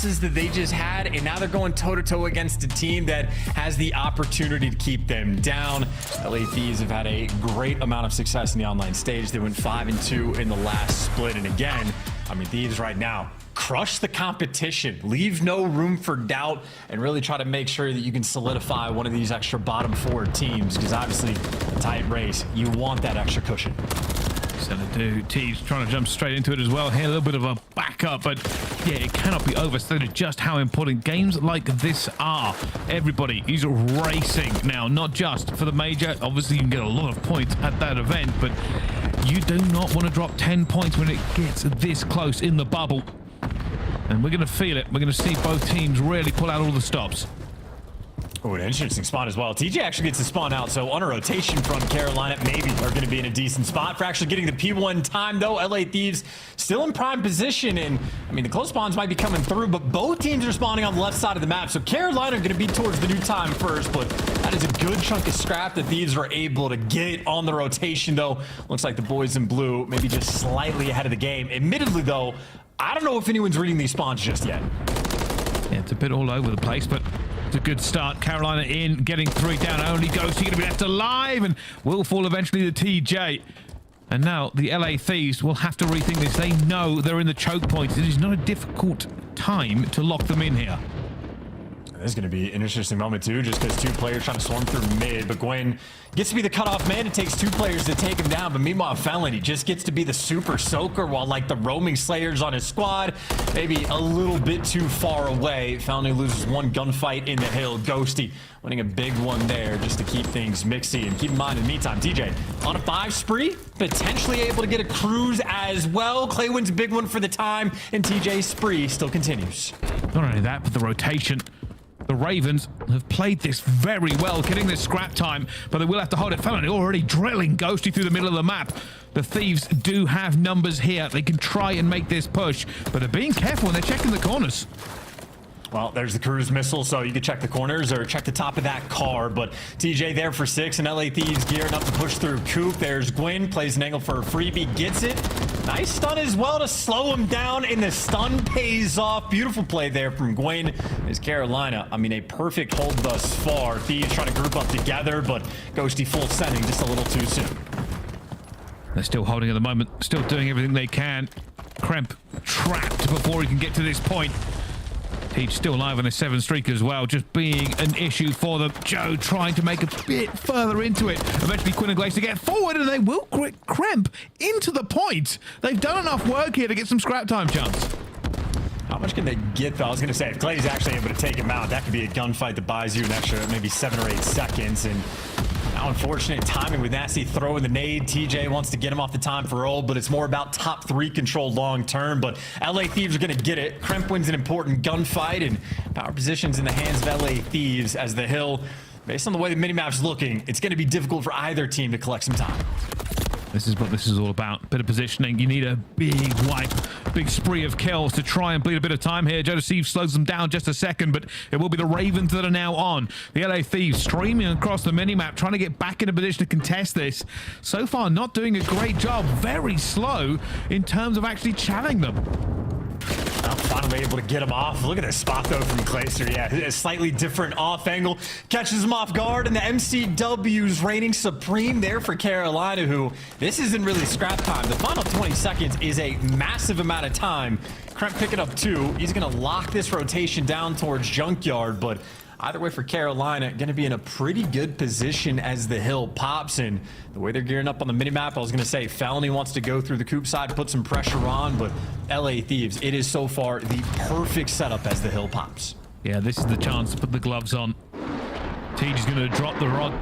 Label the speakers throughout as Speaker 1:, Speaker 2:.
Speaker 1: losses that they just had, and now they're going toe-to-toe against a team that has the opportunity to keep them down. LA Thieves have had a great amount of success in the online stage. They went 5-2 in the last split, and again, I mean, Thieves right now crush the competition, leave no room for doubt, and really try to make sure that you can solidify one of these extra bottom four teams, because obviously a tight race, you want that extra cushion.
Speaker 2: So they do. T's trying to jump straight into it as well here. A little bit of a backup, but yeah, it cannot be overstated just how important games like this are. Everybody is racing now, not just for the major. Obviously, you can get a lot of points at that event, but you do not want to drop 10 points when it gets this close in the bubble. And we're going to feel it. We're going to see both teams really pull out all the stops.
Speaker 1: Oh, an interesting spot as well. TJ actually gets to spawn out, so on a rotation from Carolina, maybe are going to be in a decent spot for actually getting the P1 time, though. LA Thieves still in prime position, and I mean, the close spawns might be coming through, but both teams are spawning on the left side of the map, so Carolina are going to be towards the new time first, but that is a good chunk of scrap that Thieves were able to get on the rotation, though. Looks like the boys in blue maybe just slightly ahead of the game. Admittedly, though, I don't know if anyone's reading these spawns just yet.
Speaker 2: Yeah, it's a bit all over the place, but it's a good start. Carolina in, getting 3 down. Only Ghosty going to be left alive and will fall eventually to TJ. And now the LA Thieves will have to rethink this. They know they're in the choke point. It is not a difficult time to lock them in here.
Speaker 1: This is going to be an interesting moment, too, just because 2 players trying to swarm through mid, but Gwen gets to be the cutoff man. It takes 2 players to take him down, but meanwhile, Felony just gets to be the super soaker while, like, the roaming Slayers on his squad, maybe a little bit too far away. Felony loses 1 gunfight in the hill. Ghosty winning a big one there just to keep things mixy. And keep in mind, in the meantime, TJ on a 5 spree, potentially able to get a cruise as well. Clay wins a big one for the time, and TJ's spree still continues.
Speaker 2: Not only that, but the rotation. The Ravens have played this very well, getting this scrap time, but they will have to hold it. Felony already drilling Ghosty through the middle of the map. The Thieves do have numbers here. They can try and make this push, but they're being careful and they're checking the corners.
Speaker 1: Well, there's the cruise missile, so you can check the corners or check the top of that car. But TJ there for 6, and LA Thieves gearing up to push through Coop. There's Gwyn, plays an angle for a freebie, gets it. Nice stun as well to slow him down, and the stun pays off. Beautiful play there from Gwyn. Is Carolina, I mean, a perfect hold thus far. Thieves trying to group up together, but Ghosty full sending just a little too soon.
Speaker 2: They're still holding at the moment, still doing everything they can. Kremp trapped before he can get to this point. He's still alive on a 7 streak as well, just being an issue for them. Joe trying to make a bit further into it. Eventually, Quinn and Glaze to get forward, and they will Kremp into the point. They've done enough work here to get some scrap time chance.
Speaker 1: How much can they get, though? I was going to say, if Clay's actually able to take him out, that could be a gunfight that buys you an extra maybe 7 or 8 seconds. And now unfortunate timing with Nasty throwing the nade. TJ wants to get him off the time for roll, but it's more about top 3 control long term. But LA Thieves are going to get it. Kremp wins an important gunfight, and power positions in the hands of LA Thieves as the hill, based on the way the minimap's looking, it's going to be difficult for either team to collect some time.
Speaker 2: This is what this is all about. Bit of positioning. You need a big wipe, big spree of kills to try and bleed a bit of time here. Decisive slows them down just a second, but it will be the Ravens that are now on. The LA Thieves streaming across the minimap, trying to get back in a position to contest this. So far, not doing a great job. Very slow in terms of actually challenging them.
Speaker 1: Finally able to get him off. Look at this spot, though, from Clayster. Yeah, a slightly different off angle. Catches him off guard, and the MCW's reigning supreme there for Carolina, who this isn't really scrap time. The final 20 seconds is a massive amount of time. Kremp picking up 2. He's going to lock this rotation down towards Junkyard, but either way for Carolina, going to be in a pretty good position as the hill pops. And the way they're gearing up on the minimap, I was going to say Felony wants to go through the Coop side, put some pressure on, but LA Thieves, it is so far the perfect setup as the hill pops.
Speaker 2: Yeah, this is the chance to put the gloves on. Tej is going to drop the rod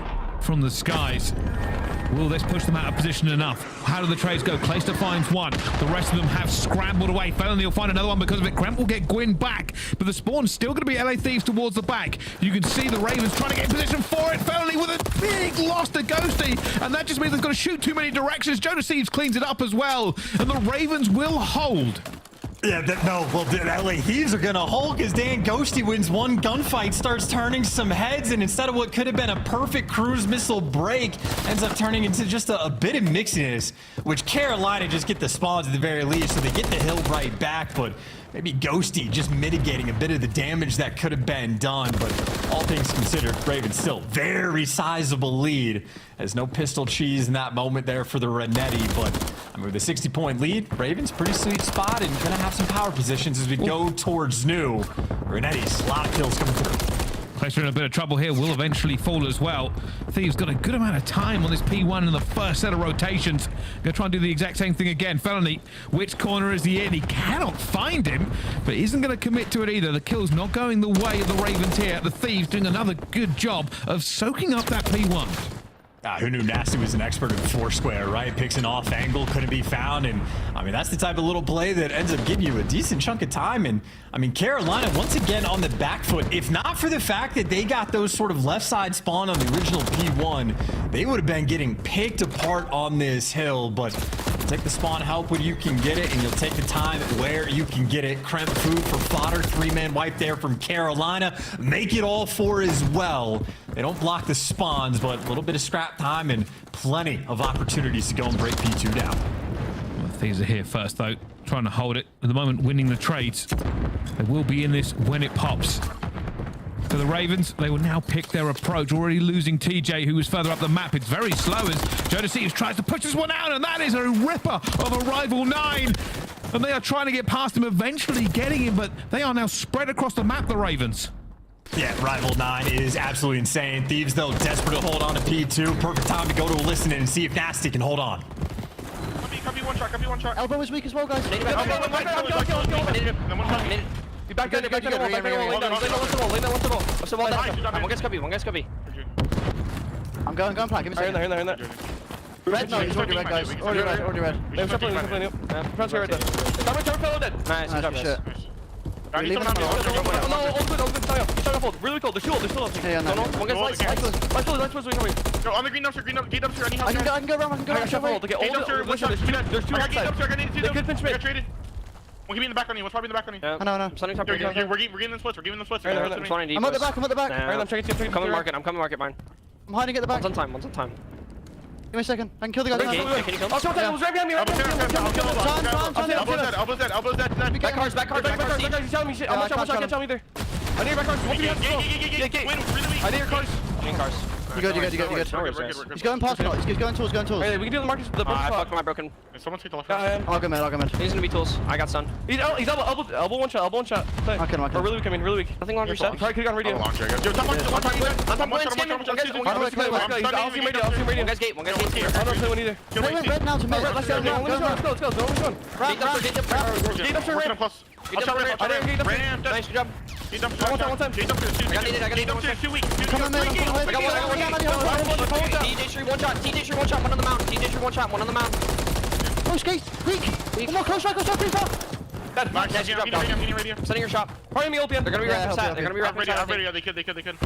Speaker 2: from the skies. Will this push them out of position enough? How do the trades go? Clayster finds 1. The rest of them have scrambled away. Felony will find another one because of it. Kremp will get Gwyn back, but the spawn's still going to be LA Thieves towards the back. You can see the Ravens trying to get in position for it. Felony with a big loss to Ghosty, and that just means they've got to shoot too many directions. Decisive cleans it up as well, and the Ravens will hold.
Speaker 1: Yeah, well, the LA Thieves are going to hold because Dan Ghosty wins 1 gunfight, starts turning some heads, and instead of what could have been a perfect cruise missile break, ends up turning into just a bit of mixiness, which Carolina just get the spawns at the very least, so they get the hill right back. But Maybe Ghosty just mitigating a bit of the damage that could have been done, but all things considered, Ravens still very sizable lead. There's no pistol cheese in that moment there for the Renetti, but I mean, with a 60-point lead, Ravens pretty sweet spot and gonna have some power positions as we go towards new. Renetti's a lot of kills coming through.
Speaker 2: Clayster in a bit of trouble here, will eventually fall as well. Thieves got a good amount of time on this P1 in the first set of rotations. Gonna try and do the exact same thing again. Felony, which corner is he in? He cannot find him, but isn't gonna commit to it either. The kill's not going the way of the Ravens here. The Thieves doing another good job of soaking up that P1.
Speaker 1: Who knew Nasty was an expert in Foursquare, right? Picks an off angle, couldn't be found. And I mean, that's the type of little play that ends up giving you a decent chunk of time. And I mean, Carolina, once again, on the back foot. If not for the fact that they got those sort of left side spawn on the original P1, they would have been getting picked apart on this hill. But take the spawn help when you can get it, and you'll take the time where you can get it. Kremp food for fodder, 3-man wipe there from Carolina. Make it all 4 as well. They don't block the spawns, but a little bit of scrap time and plenty of opportunities to go and break P2 down.
Speaker 2: Well, Thieves are here first, though, trying to hold it. At the moment, winning the trades. They will be in this when it pops. For the Ravens, they will now pick their approach, already losing TJ, who was further up the map. It's very slow as Decisive tries to push this one out, and that is a ripper of a rival 9. And they are trying to get past him, eventually getting him, but they are now spread across the map, the Ravens.
Speaker 1: Yeah, Rival 9 is absolutely insane. Thieves, though, desperate to hold on to P2. Perfect time to go to a listen and see if Nasty can hold on.
Speaker 3: Copy one shot.
Speaker 4: Elbow is weak as well, guys.
Speaker 3: Be back there, back there, lay down, what's the wall down? One guy's cubby.
Speaker 4: I'm going plant, give me a second.
Speaker 3: Here in there.
Speaker 4: Red, no, he's already red, guys. Already red.
Speaker 3: Let's play right there. Cover dead. Nice, good job,
Speaker 4: shit.
Speaker 3: Really
Speaker 4: Leave him on the
Speaker 3: No, all good. Start off hold. Really cold. They're still up.
Speaker 4: Yeah, no.
Speaker 3: One guy's lights. Go on the green dumpster, gate dumpster, any house.
Speaker 4: I can go around,
Speaker 3: Okay, all the listen, there's two outside. They could pinch me. One give me in the back on you. What's probably in the back on you?
Speaker 4: I know.
Speaker 3: I'm starting top. We're getting them splits.
Speaker 4: I'm at the back.
Speaker 3: I'm coming market, mine.
Speaker 4: I'm hiding at the back.
Speaker 3: One's on time.
Speaker 4: Give me a second. I can kill the guy.
Speaker 3: Can you kill? Oh, it was right behind me. Elbows dead. Back cars. He's telling me shit. How much I can't tell me either. I need your back cars. Gate. I need your cars. Cars.
Speaker 4: You're good. He's going past me. He's going tools.
Speaker 3: Hey, we can do the markers. The
Speaker 5: I fucked my broken.
Speaker 3: Someone take the left.
Speaker 4: I'll go mid.
Speaker 5: He's gonna be tools. I got stun.
Speaker 3: He's elbow one shot.
Speaker 4: Okay.
Speaker 3: Or really weak.
Speaker 5: Nothing longer set.
Speaker 3: Probably could've gone radio.
Speaker 5: On top one,
Speaker 3: I'll see
Speaker 5: One guy's gate.
Speaker 3: I don't play one either.
Speaker 4: They went red now to mid.
Speaker 3: Let's go. Gate up to red.
Speaker 5: Nice, good job.
Speaker 3: One time.
Speaker 5: I got needed.
Speaker 3: 2 weeks.
Speaker 4: Come on, man.
Speaker 5: TJ Shree, one shot. One on the mountain. TJ Shree, one shot. One on the mountain.
Speaker 4: Push gate. Weak. One more close shot. Pretty far.
Speaker 5: Nice, good job, dog. Sending your shot.
Speaker 3: Probably me open.
Speaker 5: They're gonna be wrapping side. They're gonna be wrapping side.
Speaker 3: They could.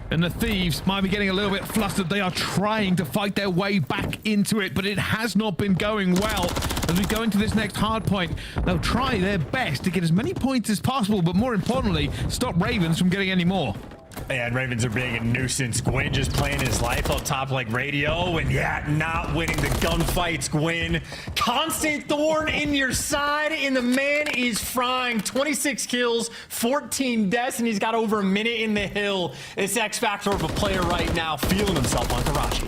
Speaker 2: And the Thieves might be getting a little bit flustered. They are trying to fight their way back into it, but it has not been going well. As we go into this next hard point, they'll try their best to get as many points as possible, but more importantly, stop Ravens from getting any more.
Speaker 1: And Ravens are being a nuisance. Gwyn just playing his life up top like radio, and yeah, not winning the gunfights. Gwyn, constant thorn in your side, and the man is frying. 26 kills, 14 deaths, and he's got over a minute in the hill. It's X factor of a player right now, feeling himself on Karachi.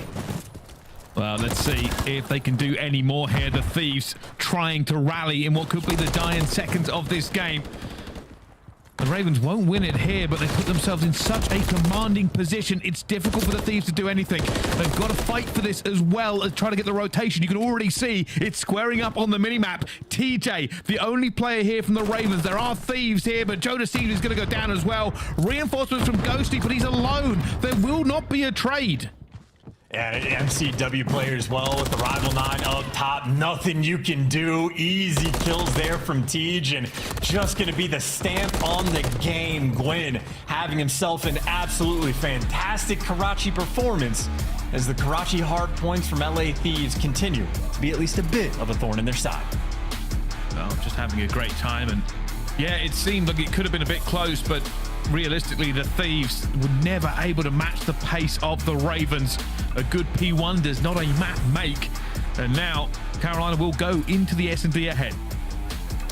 Speaker 2: Well, let's see if they can do any more here. The Thieves trying to rally in what could be the dying seconds of this game. The Ravens won't win it here, but they put themselves in such a commanding position. It's difficult for the Thieves to do anything. They've got to fight for this as well as try to get the rotation. You can already see it's squaring up on the minimap. TJ, the only player here from the Ravens. There are Thieves here, but Decisive is going to go down as well. Reinforcements from Ghosty, but he's alone. There will not be a trade.
Speaker 1: And MCW player as well with the Rival 9 up top. Nothing you can do. Easy kills there from Tej, and just going to be the stamp on the game. Gwyn having himself an absolutely fantastic Karachi performance as the Karachi hard points from LA Thieves continue to be at least a bit of a thorn in their side.
Speaker 2: Well, just having a great time, and yeah, it seemed like it could have been a bit close, but realistically, the Thieves were never able to match the pace of the Ravens. A good P1 does not a map make. And now Carolina will go into the S&D ahead.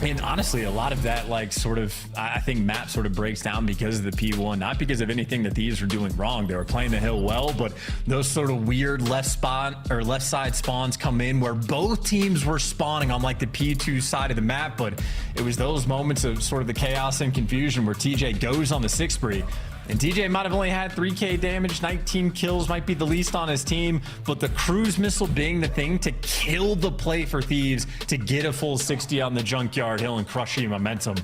Speaker 1: And honestly, a lot of that, like, sort of, I think map sort of breaks down because of the P1, not because of anything that these were doing wrong. They were playing the hill well, but those sort of weird left side spawns come in where both teams were spawning on like the P2 side of the map. But it was those moments of sort of the chaos and confusion where TJ goes on the 6 spree. And TJ might have only had 3k damage, 19 kills, might be the least on his team, but the cruise missile being the thing to kill the play for Thieves, to get a full 60 on the Junkyard Hill and crushing momentum.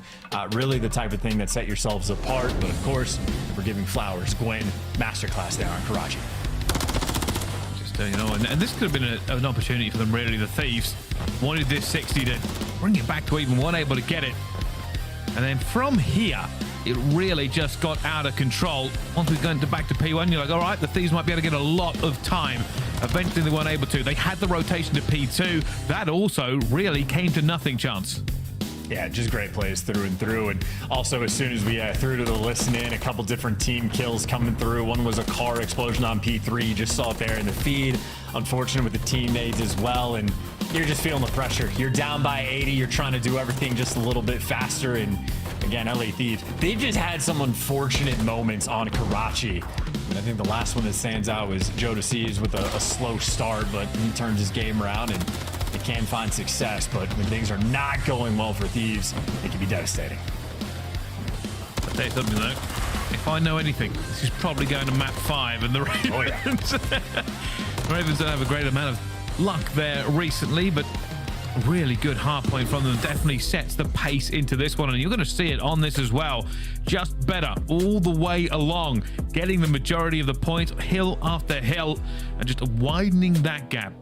Speaker 1: Really the type of thing that set yourselves apart. But of course, we're giving flowers. Gwen, masterclass there on Karachi.
Speaker 2: Just, you know, and this could have been an opportunity for them, really. The Thieves wanted this 60 to bring it back to even, weren't able to get it. And then from here, it really just got out of control. Once we got back to P1, you're like, all right, the Thieves might be able to get a lot of time. Eventually, they weren't able to. They had the rotation to P2. That also really came to nothing, Chance.
Speaker 1: Yeah, just great plays through and through. And also, as soon as we threw to the listen-in, a couple different team kills coming through. One was a car explosion on P3. You just saw it there in the feed. Unfortunate with the teammates as well. And you're just feeling the pressure. You're down by 80. You're trying to do everything just a little bit faster. And again, LA Thieves, they've just had some unfortunate moments on Karachi. And I think the last one that stands out was Joe Decisive with a slow start, but he turns his game around and they can find success. But when things are not going well for Thieves, it can be devastating.
Speaker 2: I'll tell you something though. If I know anything, this is probably going to map 5, and the Ravens.
Speaker 1: Oh, yeah.
Speaker 2: The Ravens don't have a great amount of luck there recently, but really good hard point from them. Definitely sets the pace into this one, and you're going to see it on this as well. Just better all the way along, getting the majority of the points, hill after hill, and just widening that gap.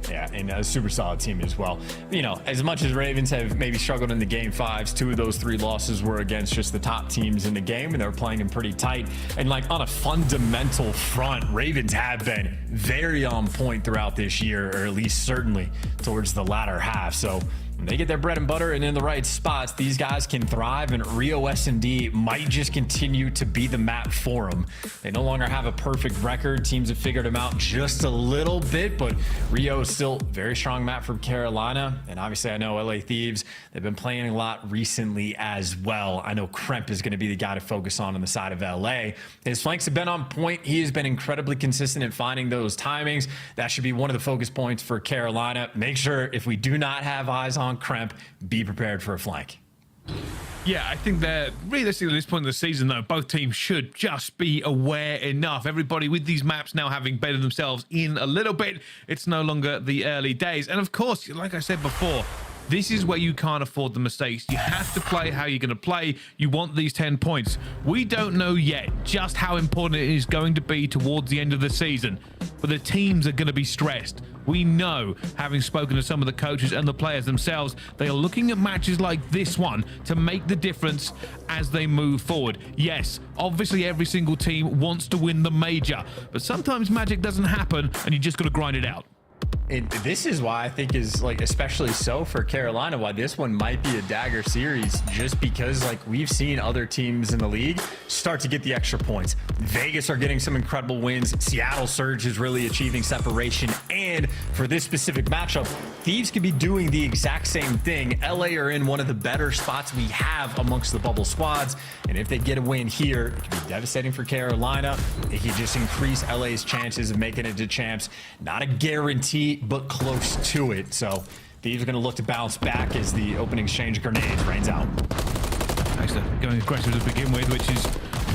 Speaker 1: Yeah, and a super solid team as well. You know, as much as Ravens have maybe struggled in the game 5s, 2 of those 3 losses were against just the top teams in the game, and they were playing them pretty tight. And like on a fundamental front, Ravens have been very on point throughout this year, or at least certainly towards the latter half. So when they get their bread and butter and in the right spots, these guys can thrive, and Rio S&D might just continue to be the map for them. They no longer have a perfect record. Teams have figured them out just a little bit, but Rio is still a very strong map from Carolina. And obviously, I know LA Thieves, they've been playing a lot recently as well. I know Kremp is going to be the guy to focus on the side of LA. His flanks have been on point. He has been incredibly consistent in finding those timings. That should be one of the focus points for Carolina. Make sure if we do not have eyes on Kremp, be prepared for a flank.
Speaker 2: Yeah, I think that realistically at this point in the season, though, both teams should just be aware enough. Everybody with these maps now having bettered themselves in a little bit, it's no longer the early days. And of course, like I said before, this is where you can't afford the mistakes. You have to play how you're going to play. You want these 10 points. We don't know yet just how important it is going to be towards the end of the season, but the teams are going to be stressed. We know, having spoken to some of the coaches and the players themselves, they are looking at matches like this one to make the difference as they move forward. Yes, obviously every single team wants to win the major, but sometimes magic doesn't happen and you just got to grind it out.
Speaker 1: And this is why I think is like especially so for Carolina, why this one might be a dagger series, just because like we've seen other teams in the league start to get the extra points. Vegas are getting some incredible wins. Seattle Surge is really achieving separation. And for this specific matchup, Thieves could be doing the exact same thing. LA are in one of the better spots we have amongst the bubble squads. And if they get a win here, it could be devastating for Carolina. It could just increase LA's chances of making it to champs. Not a guarantee, but close to it. So Thieves are going to look to bounce back as the opening exchange of grenades rains out.
Speaker 2: Actually, going aggressive to begin with, which is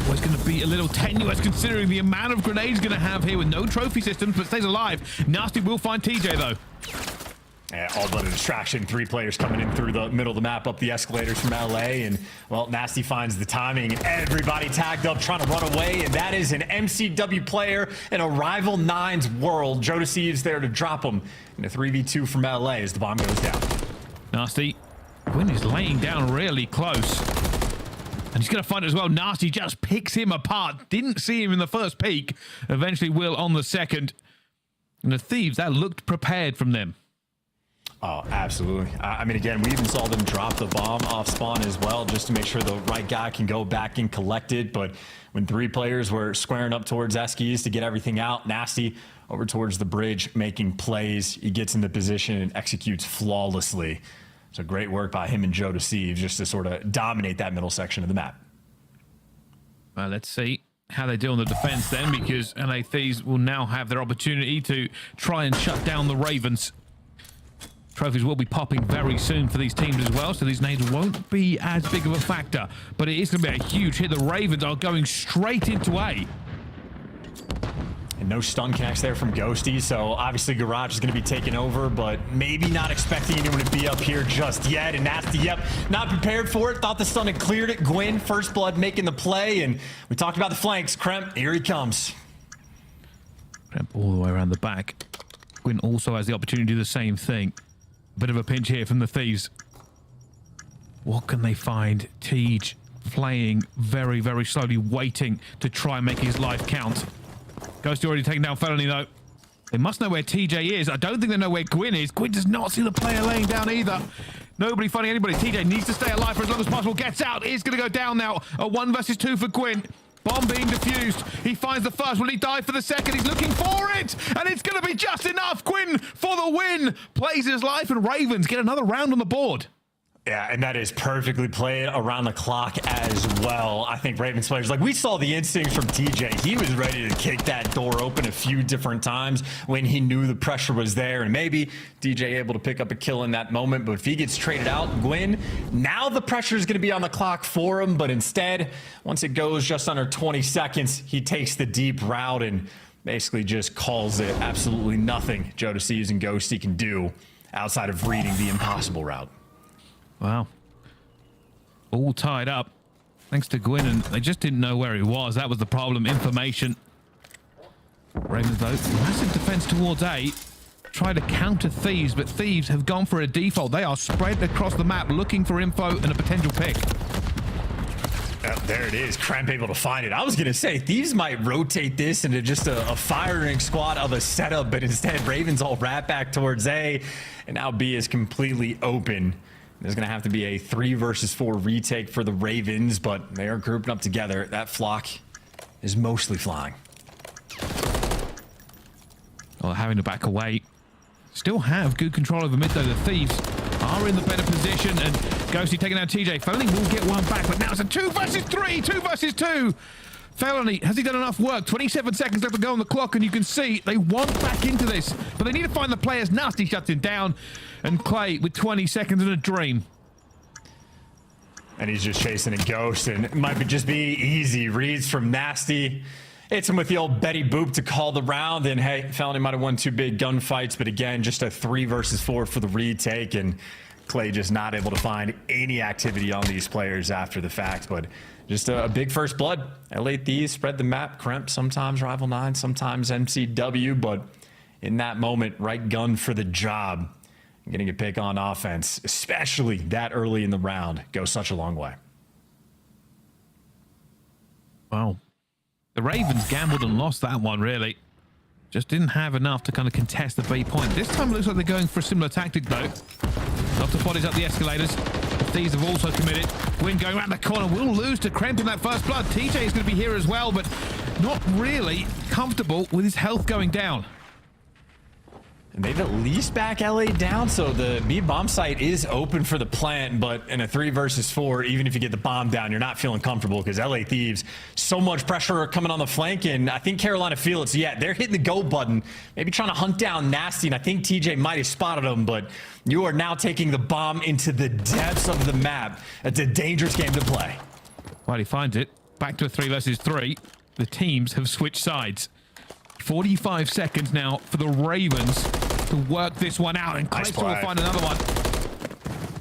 Speaker 2: always going to be a little tenuous considering the amount of grenades going to have here with no trophy systems, but stays alive. Nasty will find TJ though.
Speaker 1: Yeah, all but a distraction. 3 players coming in through the middle of the map, up the escalators from LA, and well, Nasty finds the timing. Everybody tagged up trying to run away, and that is an MCW player in a Rival 9's world. Joe Deceive's there to drop him in a 3v2 from LA as the bomb goes down.
Speaker 2: Nasty, Quinn is laying down really close. And he's going to find it as well. Nasty just picks him apart. Didn't see him in the first peek. Eventually will on the second. And the Thieves, that looked prepared from them.
Speaker 1: Oh, absolutely. I mean, again, we even saw them drop the bomb off spawn as well, just to make sure the right guy can go back and collect it. But when 3 players were squaring up towards Eskies to get everything out, Nasty over towards the bridge, making plays. He gets into position and executes flawlessly. So great work by him and Joe Deceive just to sort of dominate that middle section of the map.
Speaker 2: Well, let's see how they do on the defense then, because LA Thieves will now have their opportunity to try and shut down the Ravens. Trophies will be popping very soon for these teams as well, so these nades won't be as big of a factor, but it is going to be a huge hit. The Ravens are going straight into A.
Speaker 1: And no stun connects there from Ghosty, so obviously Garage is going to be taken over, but maybe not expecting anyone to be up here just yet. And Nasty, yep, not prepared for it. Thought the stun had cleared it. Gwyn, first blood, making the play, and we talked about the flanks. Kremp, here he comes.
Speaker 2: Kremp all the way around the back. Gwyn also has the opportunity to do the same thing. Bit of a pinch here from the Thieves. What can they find? Tej playing very, very slowly, waiting to try and make his life count. Ghosty already taken down Felony, though. They must know where TJ is. I don't think they know where Gwyn is. Gwyn does not see the player laying down either. Nobody finding anybody. TJ needs to stay alive for as long as possible. Gets out. Is going to go down now. A 1 versus 2 for Gwyn. Bomb being defused. He finds the first. Will he die for the second? He's looking for it. And it's going to be just enough. Gwyn for the win. Plays his life, and Ravens get another round on the board.
Speaker 1: Yeah, and that is perfectly played around the clock as well. I think Ravens players, like we saw the instincts from TJ. He was ready to kick that door open a few different times when he knew the pressure was there. And maybe DJ able to pick up a kill in that moment. But if he gets traded out, Gwyn, now the pressure is going to be on the clock for him. But instead, once it goes just under 20 seconds, he takes the deep route and basically just calls it absolutely nothing Joe Deceives and Ghosty can do outside of reading the impossible route.
Speaker 2: Wow. All tied up. Thanks to Gwyn, and they just didn't know where he was. That was the problem. Information. Ravens, though, massive defense towards A. Try to counter Thieves, but Thieves have gone for a default. They are spread across the map looking for info and a potential pick.
Speaker 1: There it is. Kremp able to find it. I was going to say, Thieves might rotate this into just a firing squad of a setup, but instead, Ravens all wrap back towards A, and now B is completely open. There's going to have to be a 3 versus 4 retake for the Ravens, but they are grouping up together. That flock is mostly flying.
Speaker 2: Well, having to back away. Still have good control over mid, though. The Thieves are in the better position, and Ghosty taking out TJ. Felony will get one back, but now it's a 2 versus 3, 2 versus 2. Felony, has he done enough work? 27 seconds left to go on the clock, and you can see they want back into this, but they need to find the players. Nasty shuts him down, and Clay with 20 seconds and a dream.
Speaker 1: And he's just chasing a Ghost, and it might just be easy reads from Nasty. Hits him with the old Betty Boop to call the round, and hey, Felony might have won 2 big gunfights, but again, just a 3 versus 4 for the retake, and Clay just not able to find any activity on these players after the fact, but just a big first blood. LA Thieves spread the map. Kremp, sometimes Rival 9, sometimes MCW, but in that moment, right gun for the job. Getting a pick on offense, especially that early in the round, goes such a long way.
Speaker 2: Wow. The Ravens gambled and lost that one, really. Just didn't have enough to kind of contest the B point. This time it looks like they're going for a similar tactic, though. Lots of bodies up the escalators. The Thieves have also committed. Gwyn going around the corner will lose to Kremp in that first blood. TJ is going to be here as well, but not really comfortable with his health going down.
Speaker 1: And they've at least back LA down, so the B bomb site is open for the plant, but in a 3 versus 4, even if you get the bomb down, you're not feeling comfortable because LA Thieves, so much pressure coming on the flank, and I think Carolina feel it. So yeah, they're hitting the go button, maybe trying to hunt down Nasty, and I think TJ might have spotted him, but you are now taking the bomb into the depths of the map. It's a dangerous game to play.
Speaker 2: Well, he finds it. Back to a 3 versus 3. The teams have switched sides. 45 seconds now for the Ravens to work this one out, and Clay will find another one.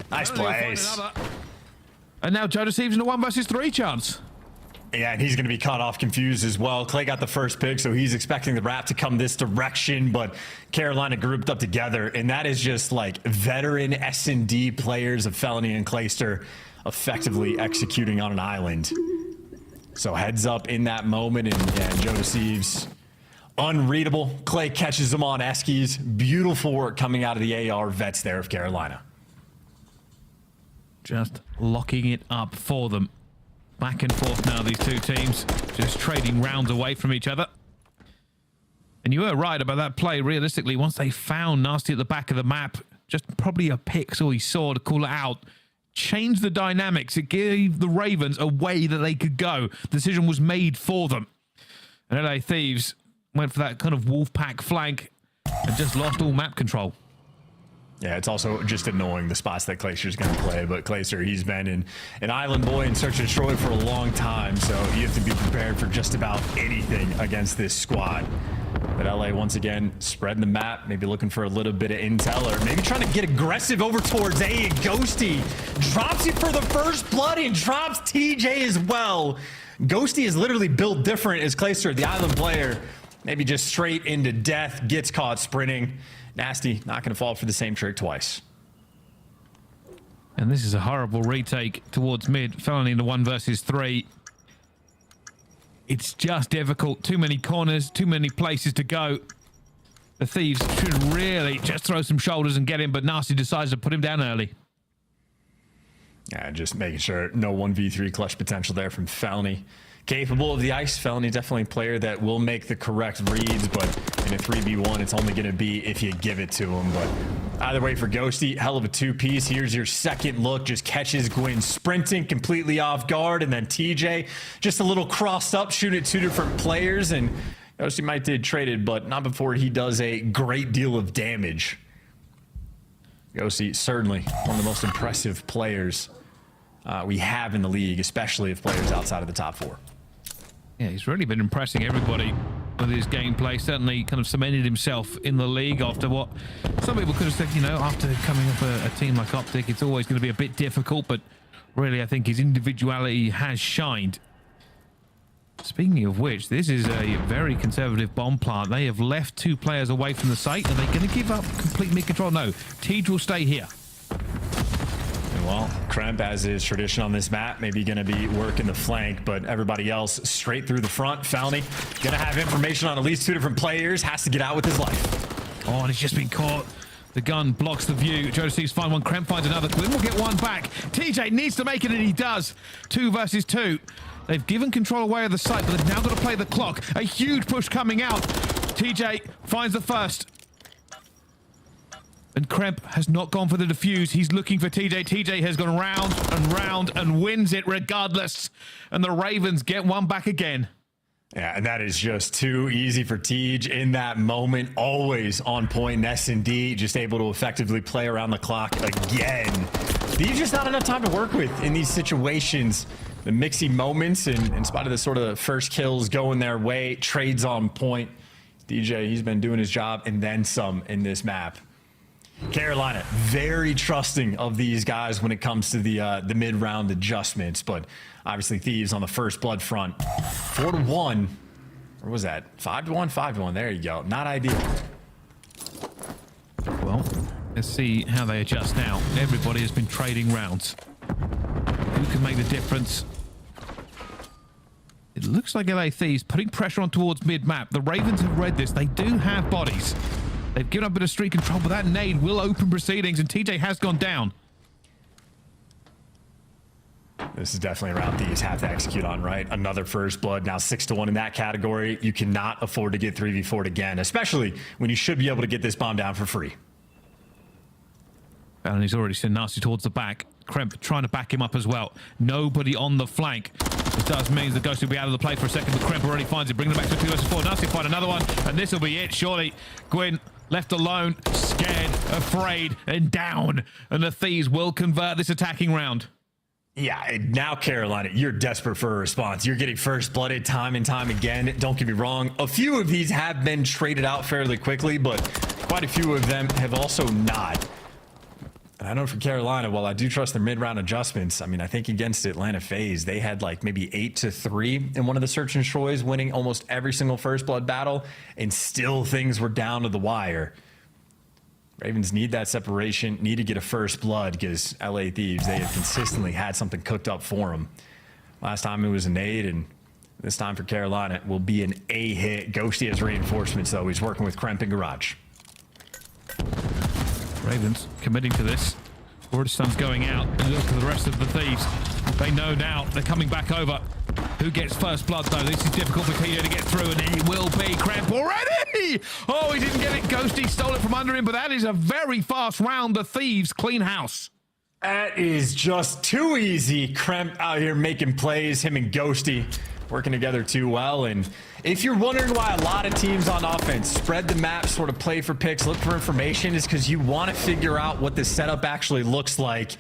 Speaker 1: Nice plays.
Speaker 2: And now Joe Deceives in a 1 versus 3 chance.
Speaker 1: Yeah, and he's going to be caught off confused as well. Clay got the first pick, so he's expecting the wrap to come this direction, but Carolina grouped up together, and that is just like veteran S&D players of Felony and Clayster effectively executing on an island. So heads up in that moment, and Joe Deceives, unreadable. Clay catches him on Eskies. Beautiful work coming out of the AR vets there of Carolina.
Speaker 2: Just locking it up for them. Back and forth now, these two teams. Just trading rounds away from each other. And you were right about that play. Realistically, once they found Nasty at the back of the map, just probably a pixel he saw to call it out, changed the dynamics. It gave the Ravens a way that they could go. The decision was made for them. And LA Thieves went for that kind of wolf pack flank and just lost all map control.
Speaker 1: Yeah, it's also just annoying the spots that Glacier's going to play, but Glacier, he's been an island boy in Search and Destroy for a long time, so you have to be prepared for just about anything against this squad. But LA, once again, spreading the map, maybe looking for a little bit of intel, or maybe trying to get aggressive over towards A, and Ghosty drops it for the first blood and drops TJ as well. Ghosty is literally built different as Glacier, the island player, maybe just straight into death, gets caught sprinting. Nasty, not going to fall for the same trick twice.
Speaker 2: And this is a horrible retake towards mid. Felony into 1 versus 3. It's just difficult. Too many corners, too many places to go. The Thieves should really just throw some shoulders and get him, but Nasty decides to put him down early.
Speaker 1: Yeah, just making sure no 1v3 clutch potential there from Felony. Capable of the ice. Felony definitely a player that will make the correct reads, but in a 3v1, it's only going to be if you give it to him. But either way for Ghosty, hell of a two-piece. Here's your second look. Just catches Gwyn sprinting completely off guard, and then TJ just a little crossed up, shooting at 2 different players, and Ghosty might did traded, but not before he does a great deal of damage. Ghosty, certainly one of the most impressive players we have in the league, especially if players outside of the top 4.
Speaker 2: Yeah, he's really been impressing everybody with his gameplay. Certainly kind of cemented himself in the league after what some people could have said, you know, after coming off a team like Optic, it's always going to be a bit difficult, but really I think his individuality has shined. Speaking of which, this is a very conservative bomb plant. They have left 2 players away from the site. Are they going to give up complete mid control? No, Tej will stay here.
Speaker 1: Well, Kremp, as is tradition on this map, maybe going to be working the flank, but everybody else straight through the front. Felony going to have information on at least 2 different players, has to get out with his life.
Speaker 2: Oh, and he's just been caught. The gun blocks the view. Joe sees find one. Kremp finds another. Gwyn will get one back. TJ needs to make it, and he does. 2 versus 2. They've given control away of the site, but they've now got to play the clock. A huge push coming out. TJ finds the first. And Kremp has not gone for the defuse. He's looking for TJ. TJ has gone round and round and wins it regardless. And the Ravens get one back again.
Speaker 1: Yeah, and that is just too easy for Tej in that moment. Always on point, S&D, just able to effectively play around the clock again. There's just not enough time to work with in these situations. The mixy moments, and in spite of the sort of first kills going their way, trades on point. DJ, he's been doing his job and then some in this map. Carolina, very trusting of these guys when it comes to the mid-round adjustments, but obviously Thieves on the first blood front. 4-1, or was that 5-1? 5-1, there you go. Not ideal.
Speaker 2: Well, let's see how they adjust now. Everybody has been trading rounds. Who can make the difference? It looks like LA Thieves putting pressure on towards mid-map. The Ravens have read this. They do have bodies. They've given up a bit of street control, but that nade will open proceedings, and TJ has gone down.
Speaker 1: This is definitely a round Thieves have to execute on, right? Another first blood, now 6-1 in that category. You cannot afford to get 3v4'd again, especially when you should be able to get this bomb down for free.
Speaker 2: And he's already sent Nasty towards the back. Kremp trying to back him up as well. Nobody on the flank. It does mean the Ghost will be out of the play for a second, but Kremp already finds it, bringing it back to 2 versus 4. Nasty find another one, and this will be it, surely. Gwyn left alone, scared, afraid, and down. And the Thieves will convert this attacking round.
Speaker 1: Yeah, now Carolina, you're desperate for a response. You're getting first blooded time and time again. Don't get me wrong. A few of these have been traded out fairly quickly, but quite a few of them have also not. And I know for Carolina, while I do trust their mid-round adjustments, I mean, I think against Atlanta FaZe, they had like maybe 8-3 in one of the Search and Destroys, winning almost every single first blood battle, and still things were down to the wire. Ravens need that separation, need to get a first blood, because LA Thieves, they have consistently had something cooked up for them. Last time it was an 8, and this time for Carolina it will be an A hit. Ghosty has reinforcements, though. He's working with Kremp and Garage.
Speaker 2: Ravens committing to this. Sun's going out, and look at the rest of the Thieves. They know now they're coming back over. Who gets first blood, though? This is difficult for TJ to get through, and it will be Kremp already! Oh, he didn't get it. Ghosty stole it from under him, but that is a very fast round. The Thieves clean house.
Speaker 1: That is just too easy. Kremp out here making plays. Him and Ghosty working together too well. And if you're wondering why a lot of teams on offense spread the map, sort of play for picks, look for information, is because you want to figure out what the setup actually looks like.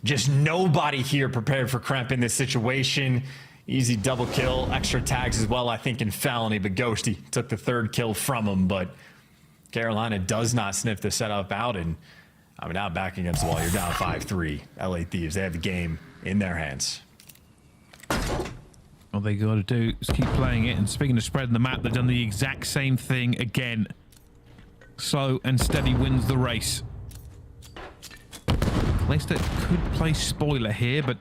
Speaker 1: Just nobody here prepared for Kremp in this situation. Easy double kill, extra tags as well, I think, in Felony, but Ghosty took the third kill from him. But Carolina does not sniff the setup out, and I mean, now back against the wall, you're down 5-3. LA Thieves, they have the game in their hands.
Speaker 2: All they got to do is keep playing it, and speaking of spreading the map, they've done the exact same thing again. Slow and steady wins the race. Leicester could play spoiler here, but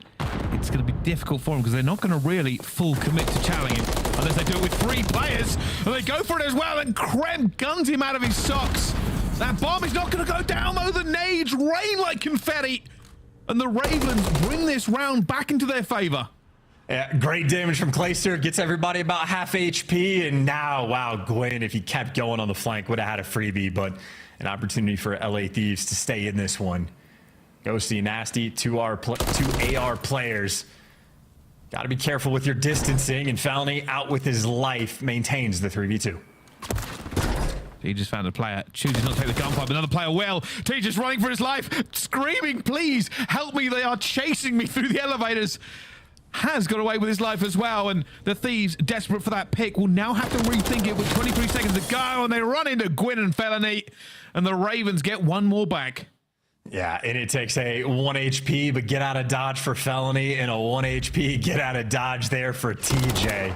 Speaker 2: it's going to be difficult for them because they're not going to really full commit to challenging unless they do it with 3 players, and they go for it as well, and Kremp guns him out of his socks. That bomb is not going to go down, though. The nades rain like confetti, and the Ravens bring this round back into their favor.
Speaker 1: Yeah, great damage from Clayster. Gets everybody about half HP, and now, wow, Gwyn, if he kept going on the flank, would have had a freebie, but an opportunity for LA Thieves to stay in this one. Ghosty, Nasty, two AR players. Got to be careful with your distancing, and Felony out with his life maintains the 3v2.
Speaker 2: He just found a player, chooses not to take the gunfight, but another player will. T just running for his life, screaming, please help me, they are chasing me through the elevators. Has got away with his life as well, and the Thieves, desperate for that pick, will now have to rethink it with 23 seconds to go, and they run into Gwyn and Felony, and the Ravens get one more back.
Speaker 1: Yeah, and it takes a 1 HP, but get out of dodge for Felony, and a 1 HP, get out of dodge there for TJ.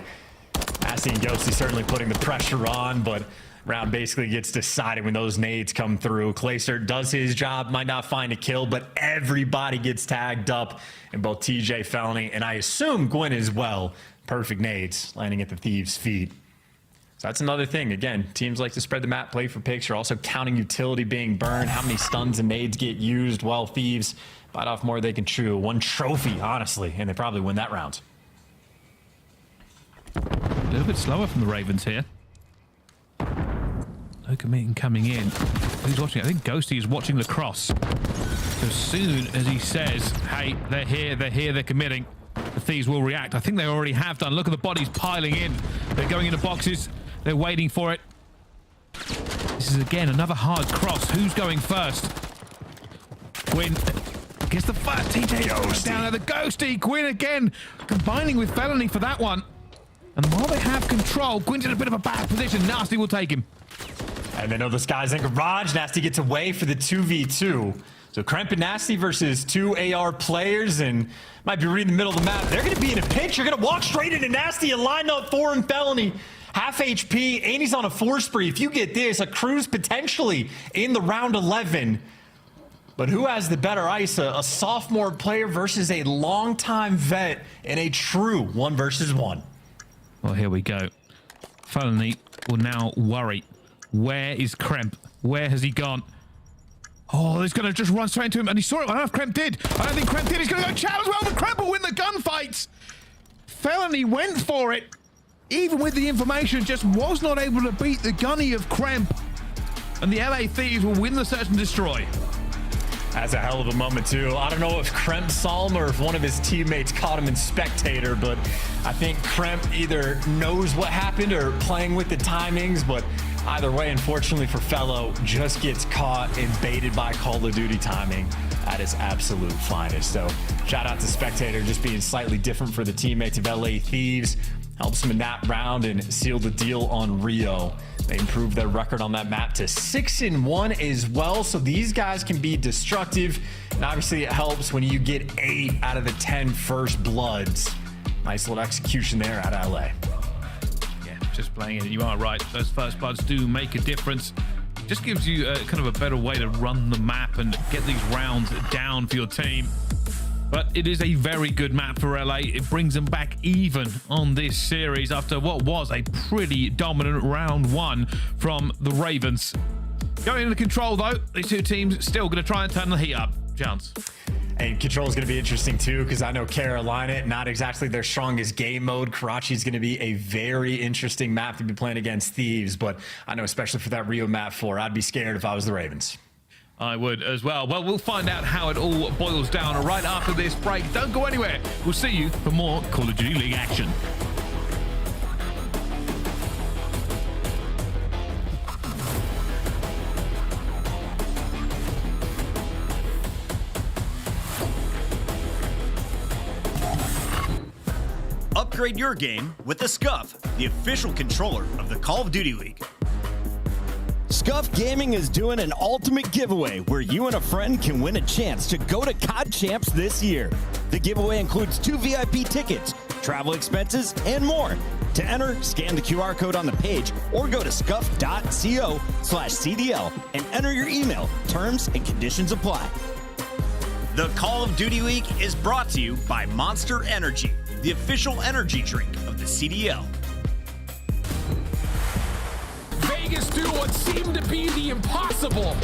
Speaker 1: Nasty and Ghosty certainly putting the pressure on, but round basically gets decided when those nades come through. Clayster does his job, might not find a kill, but everybody gets tagged up in both TJ, Felony, and I assume Gwyn as well. Perfect nades landing at the Thieves' feet. So that's another thing. Again, teams like to spread the map, play for picks. You're also counting utility being burned, how many stuns and nades get used, while Thieves bite off more they can chew. 1 trophy, honestly, and they probably win that round.
Speaker 2: A little bit slower from the Ravens here. No committing coming in. Who's watching? I think Ghosty is watching the cross. So as soon as he says, hey, they're here, they're committing, the Thieves will react. I think they already have done. Look at the bodies piling in. They're going into boxes. They're waiting for it. This is, again, another hard cross. Who's going first? Gwyn gets the fire. TJ down at the Ghosty. Gwyn again combining with Felony for that one. And while they have control, Gwyn's in a bit of a bad position. Nasty will take him.
Speaker 1: And they know this guy's in garage. Nasty gets away for the 2v2. So Kremp and Nasty versus 2 AR players, and might be reading the middle of the map. They're going to be in a pinch. You're going to walk straight into Nasty and line up for him. Felony, half HP, and he's on a 4 spree. If you get this, a cruise potentially in the round 11. But who has the better ice? A sophomore player versus a longtime vet in a true 1 versus 1.
Speaker 2: Well, here we go. Felony will now worry. Where is Kremp? Where has he gone? Oh, he's going to just run straight into him, and he saw it. I don't know if Kremp did. I don't think Kremp did. He's going to go chat as well, but Kremp will win the gunfight. Felony went for it, even with the information, just was not able to beat the gunny of Kremp. And the LA Thieves will win the search and destroy.
Speaker 1: That's a hell of a moment, too. I don't know if Kremp saw him or if one of his teammates caught him in spectator, but I think Kremp either knows what happened or playing with the timings, but either way, unfortunately for Fellow, just gets caught and baited by Call of Duty timing at its absolute finest. So shout out to Spectator, just being slightly different for the teammates of LA Thieves. Helps them in that round and seal the deal on Rio. They improved their record on that map to 6-1 as well. So these guys can be destructive. And obviously it helps when you get 8 out of the 10 first bloods. Nice little execution there out of LA.
Speaker 2: Yeah, just playing it. You are right. Those first bloods do make a difference. Just gives you kind of a better way to run the map and get these rounds down for your team. But it is a very good map for LA. It brings them back even on this series after what was a pretty dominant round 1 from the Ravens. Going into control, though, these two teams still going to try and turn the heat up. Chance.
Speaker 1: And control is going to be interesting too, because I know Carolina, not exactly their strongest game mode. Karachi is going to be a very interesting map to be playing against Thieves, but I know especially for that Rio map 4, I'd be scared if I was the Ravens.
Speaker 2: I would as well. Well, we'll find out how it all boils down right after this break. Don't go anywhere. We'll see you for more Call of Duty League action.
Speaker 6: Upgrade your game with the Scuff, the official controller of the Call of Duty League. Scuff Gaming is doing an ultimate giveaway where you and a friend can win a chance to go to COD Champs this year. The giveaway includes 2 VIP tickets, travel expenses, and more. To enter, scan the QR code on the page or go to scuff.co/CDL and enter your email. Terms and conditions apply. The Call of Duty League is brought to you by Monster Energy, the official energy drink of the CDL.
Speaker 7: Vegas do what seemed to be the impossible.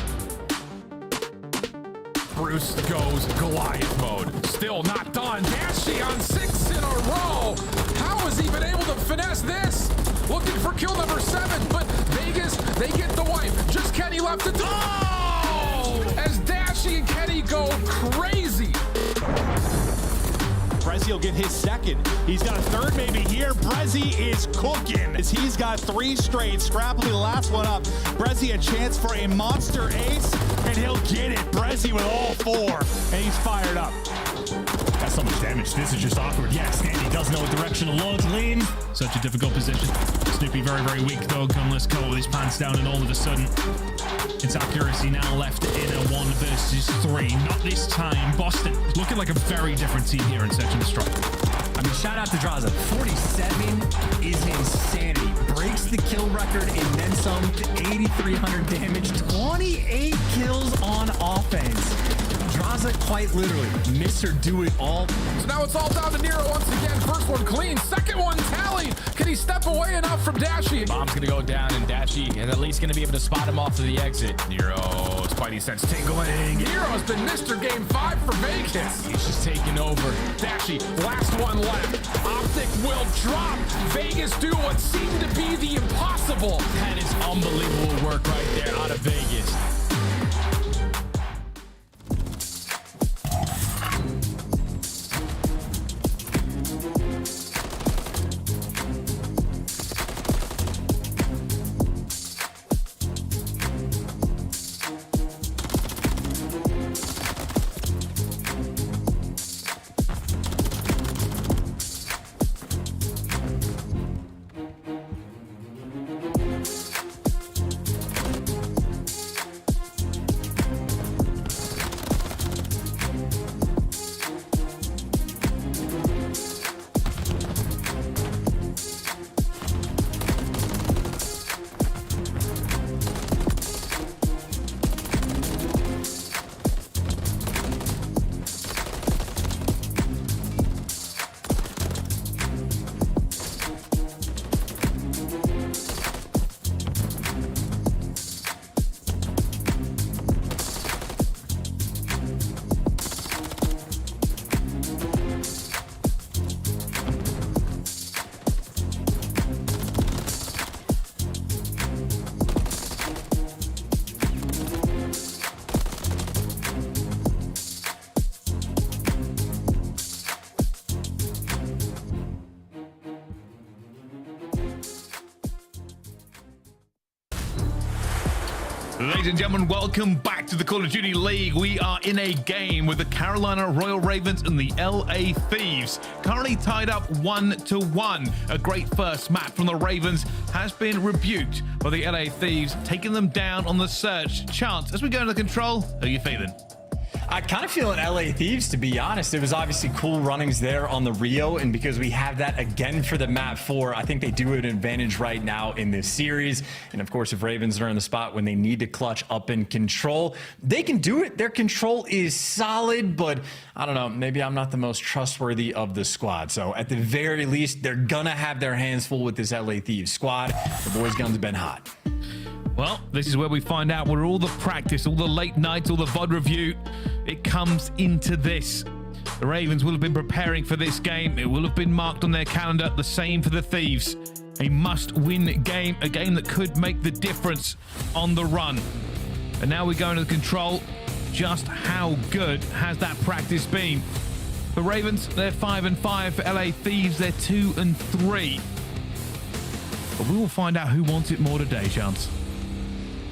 Speaker 7: Bruce goes Goliath mode. Still not done. Dashi on 6 in a row. How has he been able to finesse this? Looking for kill number 7, but Vegas, they get the wipe. Just Kenny left to do. Oh! As Dashi and Kenny go crazy.
Speaker 8: Brezzy will get his second. He's got a third maybe here. Brezzy is cooking as he's got 3 straight. Scrappily the last one up. Brezzy a chance for a monster ace, and he'll get it. Brezzy with all 4, and he's fired up.
Speaker 1: Got so much damage. This is just awkward. Yeah, Standy does know what direction to launch lean.
Speaker 2: Such a difficult position. Snoopy very, very weak though. Gunless Cole with his pants down, and all of a sudden, it's accuracy now left in a 1 versus 3. Not this time. Boston looking like a very different team here in Search and Destroy.
Speaker 1: I mean, shout out to Draza. 47 is insanity. Breaks the kill record and then some. 8,300 damage, 28 kills on offense. Draza quite literally Mr. Do It All.
Speaker 7: So now it's all down to Nero once again. First one clean, second one tallied. Can he step away enough from Dashi?
Speaker 9: Bomb's gonna go down, and Dashi is at least gonna be able to spot him off to the exit.
Speaker 7: Nero, Spidey sense tingling. Nero's been Mr. Game 5 for Vegas.
Speaker 9: He's just taking over.
Speaker 7: Dashi, last one left. Optic will drop. Vegas do what seemed to be the impossible.
Speaker 9: That is unbelievable work right there out of Vegas.
Speaker 2: Ladies and gentlemen, welcome back to the Call of Duty League. We are in a game with the Carolina Royal Ravens and the LA Thieves, currently tied up 1-1. A great first map from the Ravens has been rebuked by the LA Thieves, taking them down on the search. Chance, as we go into control, how are you feeling?
Speaker 1: I kind of feel an LA Thieves, to be honest. It was obviously cool runnings there on the Rio, and because we have that again for the map 4, I think they do have an advantage right now in this series. And of course, if Ravens are in the spot when they need to clutch up in control, they can do it. Their control is solid, but I don't know, maybe I'm not the most trustworthy of the squad. So at the very least, they're gonna have their hands full with this LA Thieves squad. The boys' guns have been hot.
Speaker 2: Well, this is where we find out where all the practice, all the late nights, all the VOD review, it comes into this. The Ravens will have been preparing for this game. It will have been marked on their calendar. The same for the Thieves. A must-win game, a game that could make the difference on the run. And now we go into the control. Just how good has that practice been? The Ravens, they're 5-5. For LA Thieves, they're 2-3. But we will find out who wants it more today, Chance.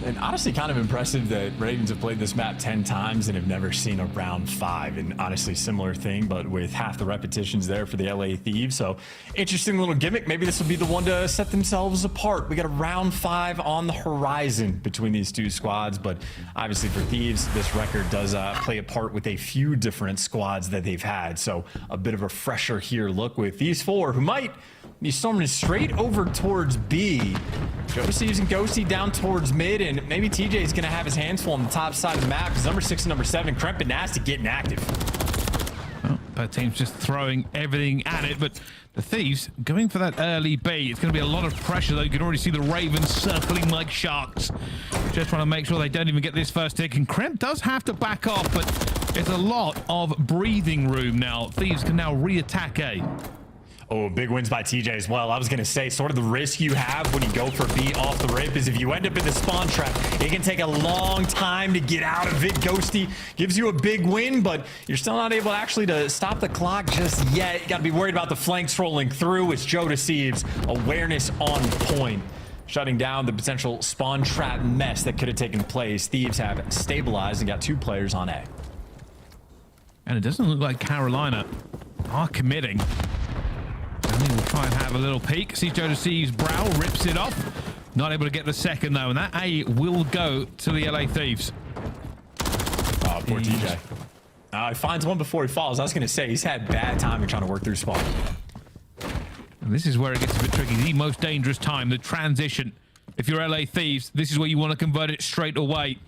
Speaker 1: And honestly, kind of impressive that Ravens have played this map 10 times and have never seen a round 5. And honestly, similar thing, but with half the repetitions there for the LA Thieves. So interesting little gimmick. Maybe this will be the one to set themselves apart. We got a round 5 on the horizon between these two squads. But obviously for Thieves, this record does play a part with a few different squads that they've had. So a bit of a fresher here look with these 4 who might be storming straight over towards B. Decisive and Ghosty down towards mid, and maybe TJ is going to have his hands full on the top side of the map because number 6 and number 7, Kremp and Nasty, getting active.
Speaker 2: Well, both teams just throwing everything at it, but the Thieves going for that early B. It's going to be a lot of pressure, though. You can already see the Ravens circling like sharks. Just trying to make sure they don't even get this first tick, and Kremp does have to back off, but it's a lot of breathing room now. Thieves can now re-attack A.
Speaker 1: Oh, big wins by TJ as well. I was going to say, sort of the risk you have when you go for B off the rip is if you end up in the spawn trap, it can take a long time to get out of it. Ghosty gives you a big win, but you're still not able actually to stop the clock just yet. You got to be worried about the flanks rolling through. It's Decisive's awareness on point, shutting down the potential spawn trap mess that could have taken place. Thieves have stabilized and got 2 players on A.
Speaker 2: And it doesn't look like Carolina are committing. I think we'll try and have a little peek. See Decisive's brow, rips it off. Not able to get the second, though, and that A will go to the LA Thieves.
Speaker 1: Oh, poor TJ. He finds one before he falls. I was going to say, he's had bad timing trying to work through spawn.
Speaker 2: And this is where it gets a bit tricky. The most dangerous time, the transition. If you're LA Thieves, this is where you want to convert it straight away.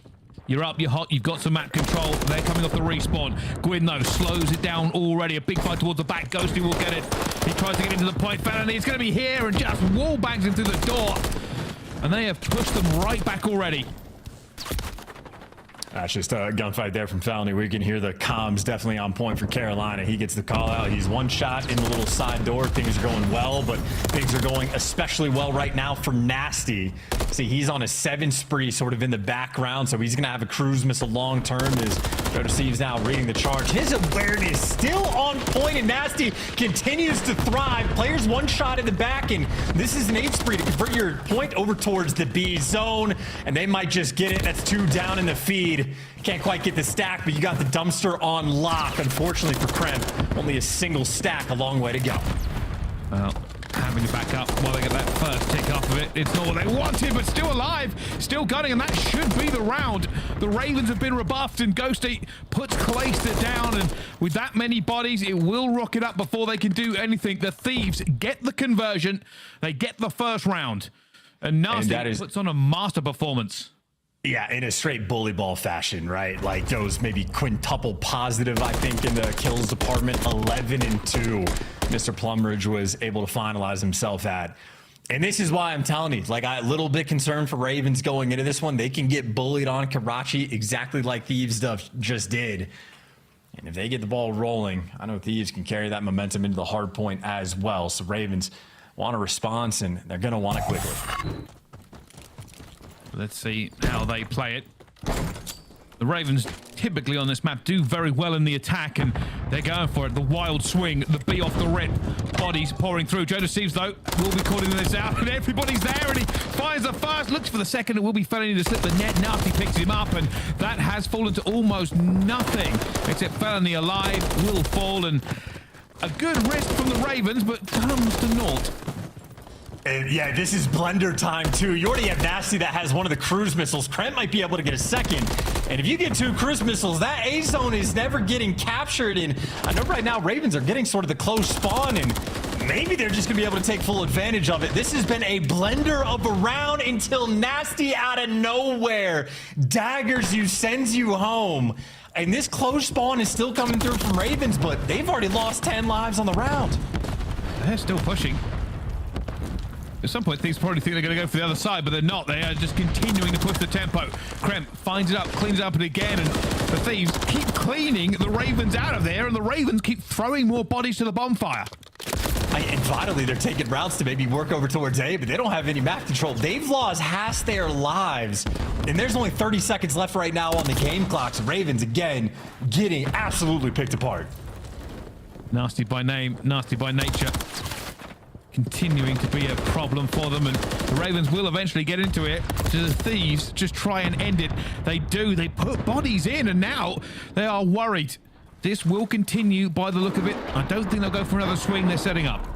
Speaker 2: You're up, you're hot, you've got some map control. They're coming off the respawn. Gwyn, though, slows it down already. A big fight towards the back. Ghosty will get it. He tries to get into the point. Felony, he's going to be here and just wall bangs him through the door. And they have pushed them right back already.
Speaker 1: That's just a gunfight there from Felony. We can hear the comms definitely on point for Carolina. He gets the call out. He's one shot in the little side door. Things are going well, but things are going especially well right now for Nasty. See, he's on a 7 spree sort of in the background, so he's going to have a cruise missile long term as Decisive's now reading the charge. His awareness still on point, and Nasty continues to thrive. Players one shot in the back, and this is an 8 spree to convert your point over towards the B zone, and they might just get it. That's 2 down in the feed. Can't quite get the stack, but you got the dumpster on lock. Unfortunately for Kremp, only a single stack, a long way to go.
Speaker 2: Well, having to back up while they get that first tick off of it. It's not what they wanted, but still alive, still gunning, and that should be the round. The Ravens have been rebuffed, and Ghosty puts Clayster down, and with that many bodies, it will rocket up before they can do anything. The Thieves get the conversion. They get the first round, and Nasty puts on a master performance.
Speaker 1: Yeah, in a straight bully ball fashion, right? Like goes maybe quintuple positive, I think, in the kills department, 11 and 2. Mr. Plumridge was able to finalize himself at. And this is why I'm telling you, like, I'm a little bit concerned for Ravens going into this one. They can get bullied on Karachi exactly like Thieves stuff just did. And if they get the ball rolling, I know Thieves can carry that momentum into the hard point as well. So Ravens want a response, and they're going to want it quickly.
Speaker 2: Let's see how they play it. The Ravens typically on this map do very well in the attack, and they're going for it. The wild swing, the B off the rip. Bodies pouring through. Decisive, though, will be calling this out, and everybody's there, and he finds the first, looks for the second. It will be Felony to slip the net. Nasty picks him up, and that has fallen to almost nothing, except Felony alive, will fall, and a good risk from the Ravens, but comes to naught.
Speaker 1: And yeah, this is blender time too. You already have Nasty that has one of the cruise missiles. Kremp might be able to get a second. And if you get 2 cruise missiles, that A zone is never getting captured. And I know right now Ravens are getting sort of the close spawn, and maybe they're just gonna be able to take full advantage of it. This has been a blender of a round until Nasty out of nowhere daggers you, sends you home. And this close spawn is still coming through from Ravens, but they've already lost 10 lives on the round.
Speaker 2: They're still pushing. At some point, things probably think they're going to go for the other side, but they're not. They are just continuing to push the tempo. Kremp finds it up, cleans it up, and again, and the Thieves keep cleaning the Ravens out of there, and the Ravens keep throwing more bodies to the bonfire.
Speaker 1: And finally, they're taking routes to maybe work over towards A, but they don't have any map control. They've lost half their lives, and there's only 30 seconds left right now on the game clocks. Ravens, again, getting absolutely picked apart.
Speaker 2: Nasty by name, nasty by nature. Continuing to be a problem for them, and the Ravens will eventually get into it. The Thieves just try and end it. They do. They put bodies in, and now they are worried. This will continue by the look of it. I don't think they'll go for another swing. They're setting up.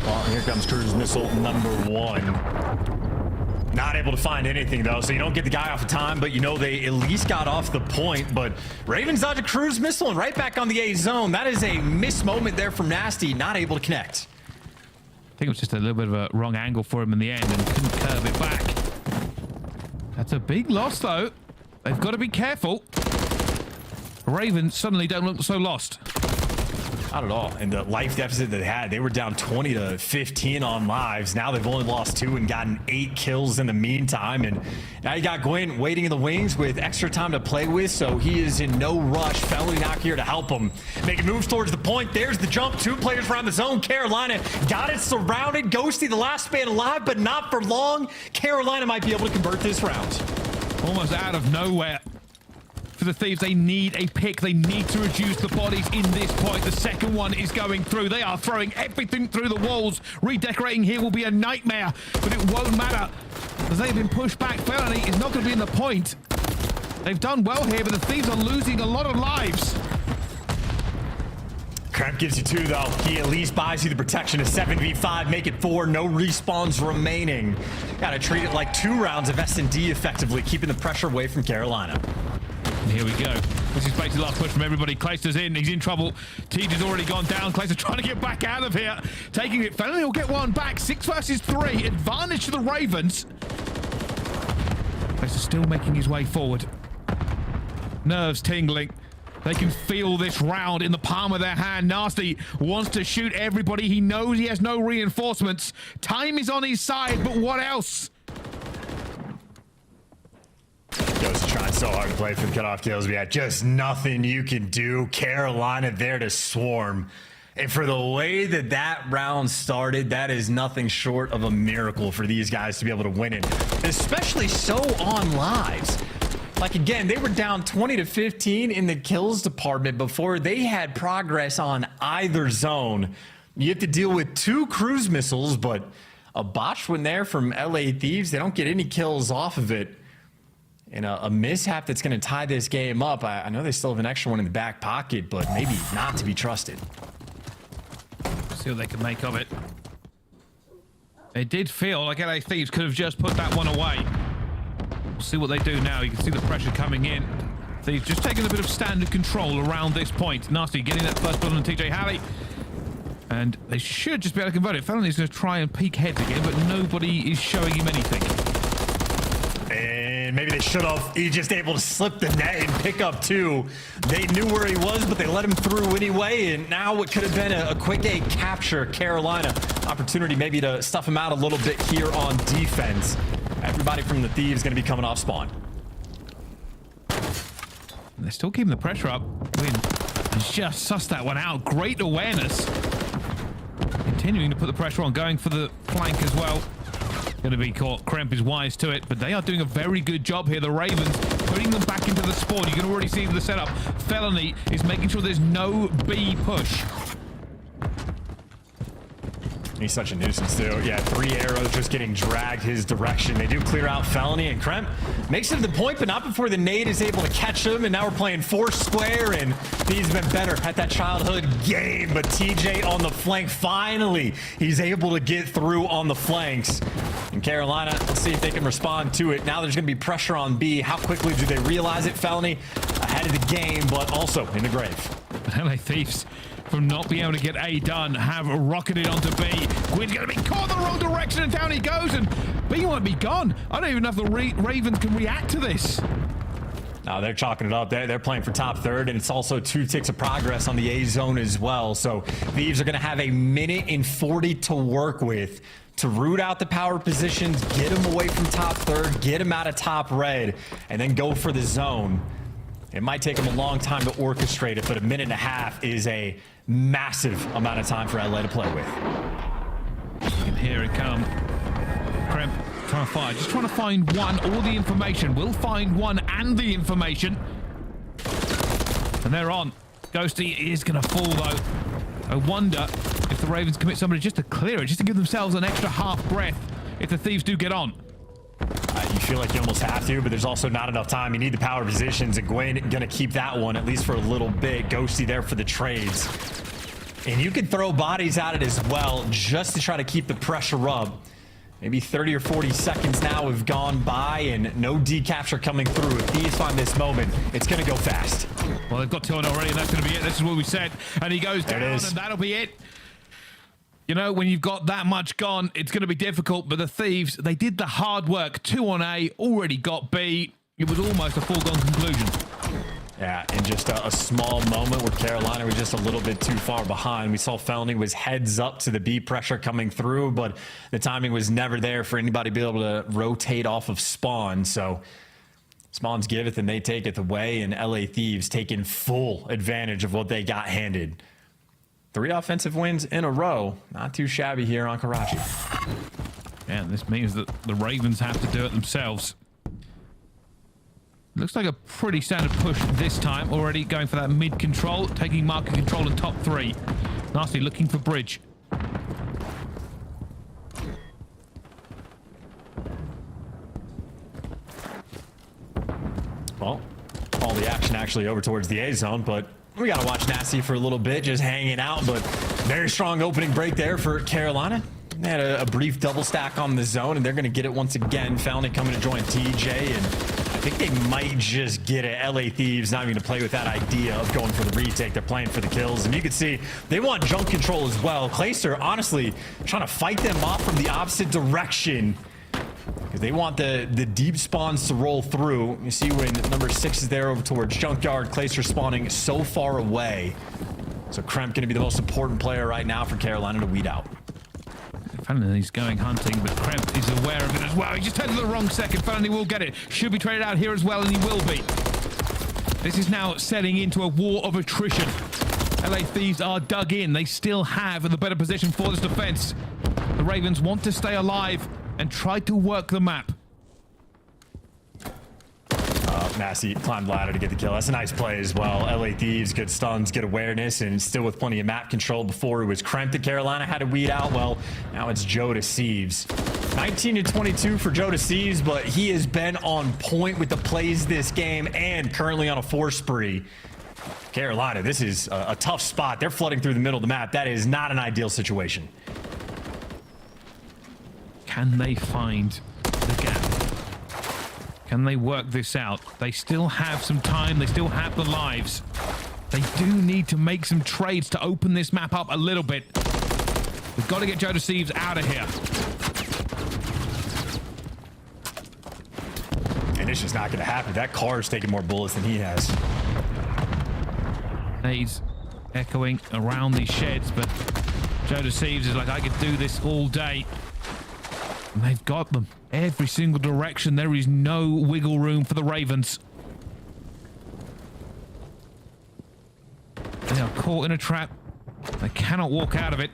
Speaker 1: Well, here comes cruise missile number 1. Not able to find anything, though, so you don't get the guy off of time, but you know they at least got off the point. But Ravens dodge a cruise missile and right back on the A zone. That is a missed moment there from Nasty, not able to connect.
Speaker 2: I think it was just a little bit of a wrong angle for him in the end and couldn't curve it back. That's a big loss, though. They've got to be careful. Ravens suddenly don't look so lost.
Speaker 1: Not at all. And the life deficit that they had, they were down 20 to 15 on lives. Now they've only lost 2 and gotten 8 kills in the meantime. And now you got Gwyn waiting in the wings with extra time to play with, so he is in no rush. Felony not here to help him. Making moves towards the point. There's the jump. 2 players around the zone. Carolina got it surrounded. Ghosty, the last man alive, but not for long. Carolina might be able to convert this round.
Speaker 2: Almost out of nowhere. For the Thieves, they need a pick. They need to reduce the bodies in this point. The second one is going through. They are throwing everything through the walls. Redecorating here will be a nightmare, but it won't matter as they've been pushed back. Felony is not going to be in the point. They've done well here, but the Thieves are losing a lot of lives.
Speaker 1: Kremp gives you 2, though. He at least buys you the protection of 7v5. Make it 4. No respawns remaining. Gotta treat it like 2 rounds of S&D effectively, keeping the pressure away from Carolina.
Speaker 2: And here we go. This is basically the last push from everybody. Clayster's in. He's in trouble. Teej has already gone down. Clayster trying to get back out of here. Taking it. Felony will get one back. 6 versus 3. Advantage to the Ravens. Clayster still making his way forward. Nerves tingling. They can feel this round in the palm of their hand. Nasty wants to shoot everybody. He knows he has no reinforcements. Time is on his side, but what else?
Speaker 1: Ghost trying so hard to play for the cutoff kills. We had just nothing you can do. Carolina there to swarm. And for the way that that round started, that is nothing short of a miracle for these guys to be able to win it. Especially so on lives. Like, again, they were down 20 to 15 in the kills department before they had progress on either zone. You have to deal with 2 cruise missiles, but a botch one there from LA Thieves. They don't get any kills off of it. And a mishap that's going to tie this game up. I know they still have an extra one in the back pocket, but maybe not to be trusted.
Speaker 2: See what they can make of it. It did feel like LA Thieves could have just put that one away. We'll see what they do now. You can see the pressure coming in. Thieves just taking a bit of standard control around this point. Nasty getting that first blood on TJ Halley. And they should just be able to convert it. Felony's going to try and peek heads again, but nobody is showing him anything.
Speaker 1: And maybe they should have. He's just able to slip the net and pick up 2. They knew where he was, but they let him through anyway. And now it could have been a quick A capture. Carolina, opportunity maybe to stuff him out a little bit here on defense. Everybody from the Thieves going to be coming off spawn.
Speaker 2: They're still keeping the pressure up. Win just sussed that one out. Great awareness. Continuing to put the pressure on, going for the flank as well. Going to be caught. Kremp is wise to it, but they are doing a very good job here. The Ravens putting them back into the spawn. You can already see the setup. Felony is making sure there's no B push.
Speaker 1: He's such a nuisance, too. Yeah, 3 arrows just getting dragged his direction. They do clear out Felony, and Kremp makes it to the point, but not before the nade is able to catch him. And now we're playing 4 square, and he's been better at that childhood game. But TJ on the flank, finally, he's able to get through on the flanks. And Carolina, let's see if they can respond to it. Now there's going to be pressure on B. How quickly do they realize it? Felony ahead of the game, but also in the grave.
Speaker 2: LA Thieves, from not being able to get A done, have rocketed onto B. Gwyn's going to be caught in the wrong direction, and down he goes, and B might be gone. I don't even know if the Ravens can react to this.
Speaker 1: Now they're chalking it up. They're playing for top 3rd, and it's also 2 ticks of progress on the A zone as well. So Thieves are going to have 1 minute and 40 to work with to root out the power positions, get them away from top third, get them out of top red, and then go for the zone. It might take them a long time to orchestrate it, but a minute and a half is a massive amount of time for LA to play with.
Speaker 2: And here it comes. Kremp trying to find, just trying to find one, all the information. We'll find one and the information. And they're on. Ghosty is going to fall, though. I wonder if the Ravens commit somebody just to clear it, just to give themselves an extra half breath if the Thieves do get on.
Speaker 1: You feel like you almost have to, but there's also not enough time. You need the power positions, and Gwen going to keep that one, at least for a little bit. Ghosty there for the trades. And you can throw bodies at it as well, just to try to keep the pressure up. Maybe 30 or 40 seconds now have gone by, and no decapture coming through. If Thieves find this moment, it's going to go fast.
Speaker 2: Well, they've got two on already, and that's going to be it. This is what we said. And he goes down, and that'll be it. You know, when you've got that much gone, it's going to be difficult. But the Thieves, they did the hard work. 2 on A, already got B. It was almost a foregone conclusion.
Speaker 1: Yeah, in just a small moment where Carolina was just a little bit too far behind. We saw Felony was heads up to the B pressure coming through, but the timing was never there for anybody to be able to rotate off of Spawn. So Spawns giveth and they take it away, and LA Thieves taking full advantage of what they got handed. 3 offensive wins in a row. Not too shabby here on Karachi.
Speaker 2: And this means that the Ravens have to do it themselves. Looks like a pretty standard push this time. Already going for that mid control, taking market control in top 3. Nasty looking for bridge.
Speaker 1: Well, all the action actually over towards the A zone, but we got to watch Nasty for a little bit, just hanging out. But very strong opening break there for Carolina. They had a brief double stack on the zone, and they're going to get it once again. Felony coming to join TJ, and I think they might just get it. LA Thieves not even going to play with that idea of going for the retake. They're playing for the kills, and you can see they want junk control as well. Clayster honestly trying to fight them off from the opposite direction, because they want the deep spawns to roll through. You see when number 6 is there over towards Junkyard, Clayster spawning so far away. So Kremp going to be the most important player right now for Carolina to weed out.
Speaker 2: Felony is going hunting, but Kremp is aware of it as well. He just turned to the wrong second. Felony will get it. Should be traded out here as well, and he will be. This is now setting into a war of attrition. LA Thieves are dug in. They still have the better position for this defense. The Ravens want to stay alive and try to work the map.
Speaker 1: Massey climbed ladder to get the kill. That's a nice play as well. LA Thieves, good stuns, good awareness, and still with plenty of map control. Before it was Kremp that Carolina had to weed out. Well, now it's Joe Deceives. 19-22 for Joe Deceives, but he has been on point with the plays this game and currently on a 4 spree. Carolina, this is a tough spot. They're flooding through the middle of the map. That is not an ideal situation.
Speaker 2: Can they find the gap? Can they work this out? They still have some time. They still have the lives. They do need to make some trades to open this map up a little bit. We've got to get Joe Deceives out of here.
Speaker 1: And it's just not going to happen. That car's taking more bullets than he has.
Speaker 2: He's echoing around these sheds, but Joe Deceives is like, I could do this all day. And they've got them. Every single direction. There is no wiggle room for the Ravens. They are caught in a trap. They cannot walk out of it.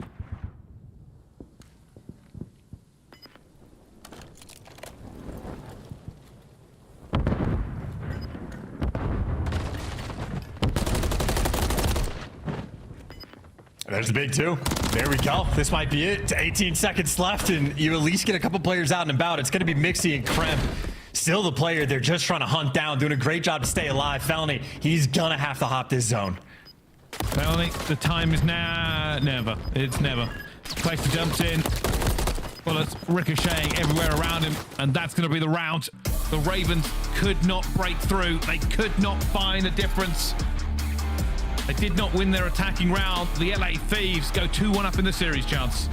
Speaker 1: There's the big 2. There we go. This might be it. 18 seconds left, and you at least get a couple players out and about. It's going to be Mixie and Kremp. Still the player they're just trying to hunt down, doing a great job to stay alive. Felony, he's going to have to hop this zone.
Speaker 2: Felony, the time is now. Never. It's never. Clayster jumps in. Bullets ricocheting everywhere around him, and that's going to be the round. The Ravens could not break through. They could not find a difference. They did not win their attacking round. The LA Thieves go 2-1 up in the series, Chance.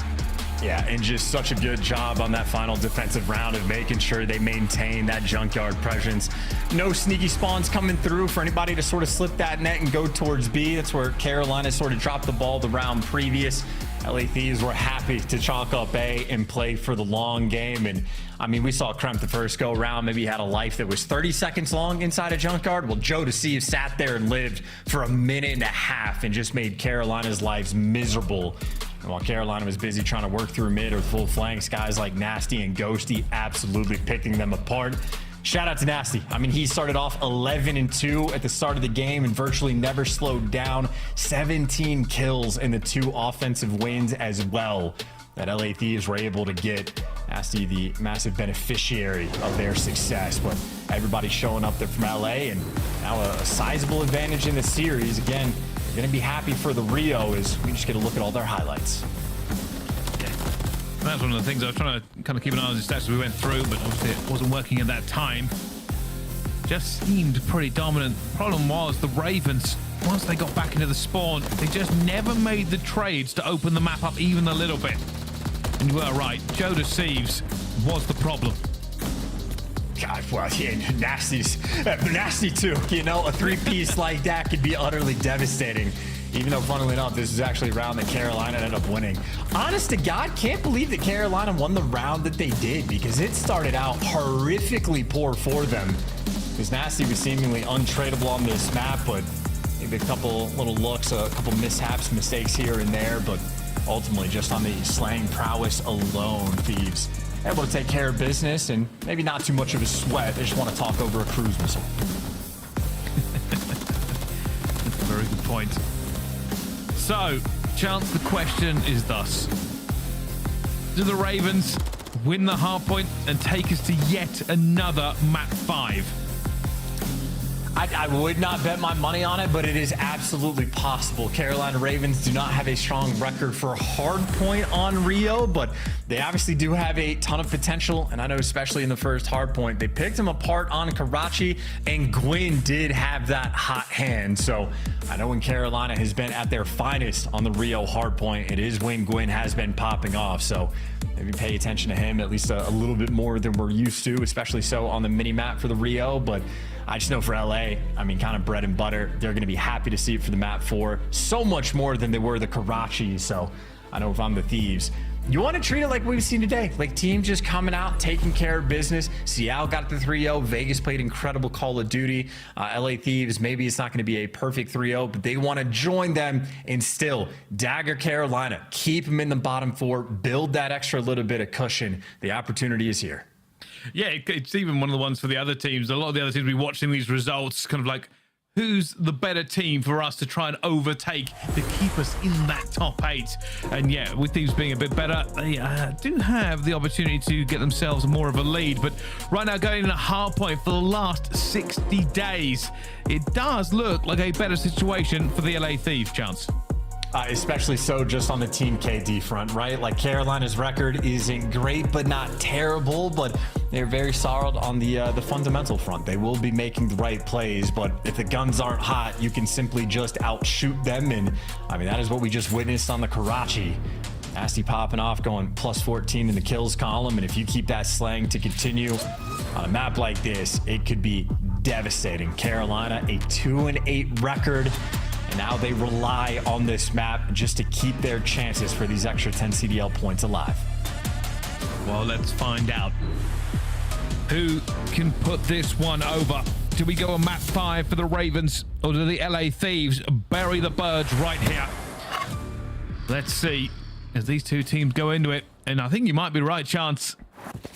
Speaker 1: Yeah, and just such a good job on that final defensive round of making sure they maintain that junkyard presence. No sneaky spawns coming through for anybody to sort of slip that net and go towards B. That's where Carolina sort of dropped the ball the round previous. LA Thieves were happy to chalk up A and play for the long game. And I mean, we saw Kremp the first go around. Maybe he had a life that was 30 seconds long inside a junkyard. Well, Joe Decisive sat there and lived for a minute and a half and just made Carolina's lives miserable. And while Carolina was busy trying to work through mid or full flanks, guys like Nasty and Ghosty absolutely picking them apart. Shout out to Nasty. I mean, he started off 11-2 at the start of the game and virtually never slowed down. 17 kills in the 2 offensive wins as well that LA Thieves were able to get. Nasty, the massive beneficiary of their success, but everybody showing up there from LA, and now a sizable advantage in the series. Again, we're going to be happy for the Rio as we just get a look at all their highlights.
Speaker 2: That's one of the things I was trying to kind of keep an eye on the stats as we went through, but obviously it wasn't working at that time. Just seemed pretty dominant. Problem was the Ravens, once they got back into the spawn, they just never made the trades to open the map up even a little bit. And you were right, Joe Deceives was the problem.
Speaker 1: God, well, yeah, Nasty too. You know, a 3-piece like that could be utterly devastating. Even though, funnily enough, this is actually a round that Carolina ended up winning. Honest to God, can't believe that Carolina won the round that they did, because it started out horrifically poor for them. Because Nasty was seemingly untradeable on this map, but maybe a couple little looks, a couple mishaps, mistakes here and there, but ultimately just on the slaying prowess alone, Thieves able to take care of business and maybe not too much of a sweat. They just want to talk over a cruise missile.
Speaker 2: That's a very good point. So, Chance, the question is thus. Do the Ravens win the hardpoint and take us to yet another map 5?
Speaker 1: I would not bet my money on it, but it is absolutely possible. Carolina Ravens do not have a strong record for hardpoint on Rio, but they obviously do have a ton of potential. And I know especially in the first hardpoint, they picked him apart on Karachi, and Gwyn did have that hot hand. So I know when Carolina has been at their finest on the Rio hardpoint, it is when Gwyn has been popping off. So maybe pay attention to him at least a little bit more than we're used to, especially so on the mini map for the Rio. But I just know for LA, I mean, kind of bread and butter. They're going to be happy to see it for the map 4. So much more than they were the Karachi. So I know if I'm the Thieves, you want to treat it like we've seen today. Like teams just coming out, taking care of business. Seattle got the 3-0. Vegas played incredible Call of Duty. LA Thieves, maybe it's not going to be a perfect 3-0, but they want to join them and still dagger Carolina. Keep them in the bottom 4. Build that extra little bit of cushion. The opportunity is here.
Speaker 2: Yeah, it's even one of the ones for the other teams. A lot of the other teams will be watching these results, kind of like, who's the better team for us to try and overtake to keep us in that top 8? And yeah, with teams being a bit better, they do have the opportunity to get themselves more of a lead. But right now, going in a hard point for the last 60 days, it does look like a better situation for the LA Thieves, Chance.
Speaker 1: Especially so just on the Team KD front, right? Like Carolina's record isn't great, but not terrible, but they're very solid on the fundamental front. They will be making the right plays, but if the guns aren't hot, you can simply just outshoot them. And I mean, that is what we just witnessed on the Karachi. Nasty popping off, going plus 14 in the kills column. And if you keep that slang to continue on a map like this, it could be devastating. Carolina, a 2-8 record. And now they rely on this map just to keep their chances for these extra 10 CDL points alive.
Speaker 2: Well, let's find out. Who can put this one over? Do we go a map 5 for the Ravens, or do the LA Thieves bury the birds right here? Let's see as these two teams go into it. And I think you might be right, Chance.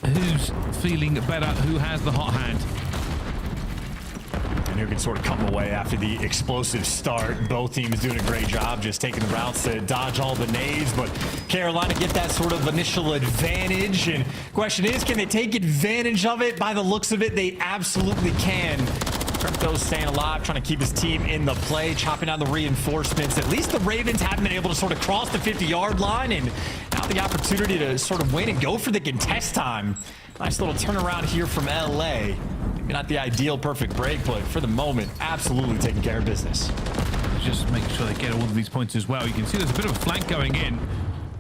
Speaker 2: Who's feeling better? Who has the hot hand?
Speaker 1: And who can sort of come away after the explosive start. Both teams doing a great job just taking the routes to dodge all the nades, but Carolina get that sort of initial advantage. And question is, can they take advantage of it? By the looks of it, they absolutely can. Crypto's staying alive, trying to keep his team in the play, chopping down the reinforcements. At least the Ravens haven't been able to sort of cross the 50-yard line, and now the opportunity to sort of win and go for the contest time. Nice little turnaround here from LA. Maybe not the ideal perfect break, but for the moment, absolutely taking care of business.
Speaker 2: Just making sure they get all of these points as well. You can see there's a bit of a flank going in.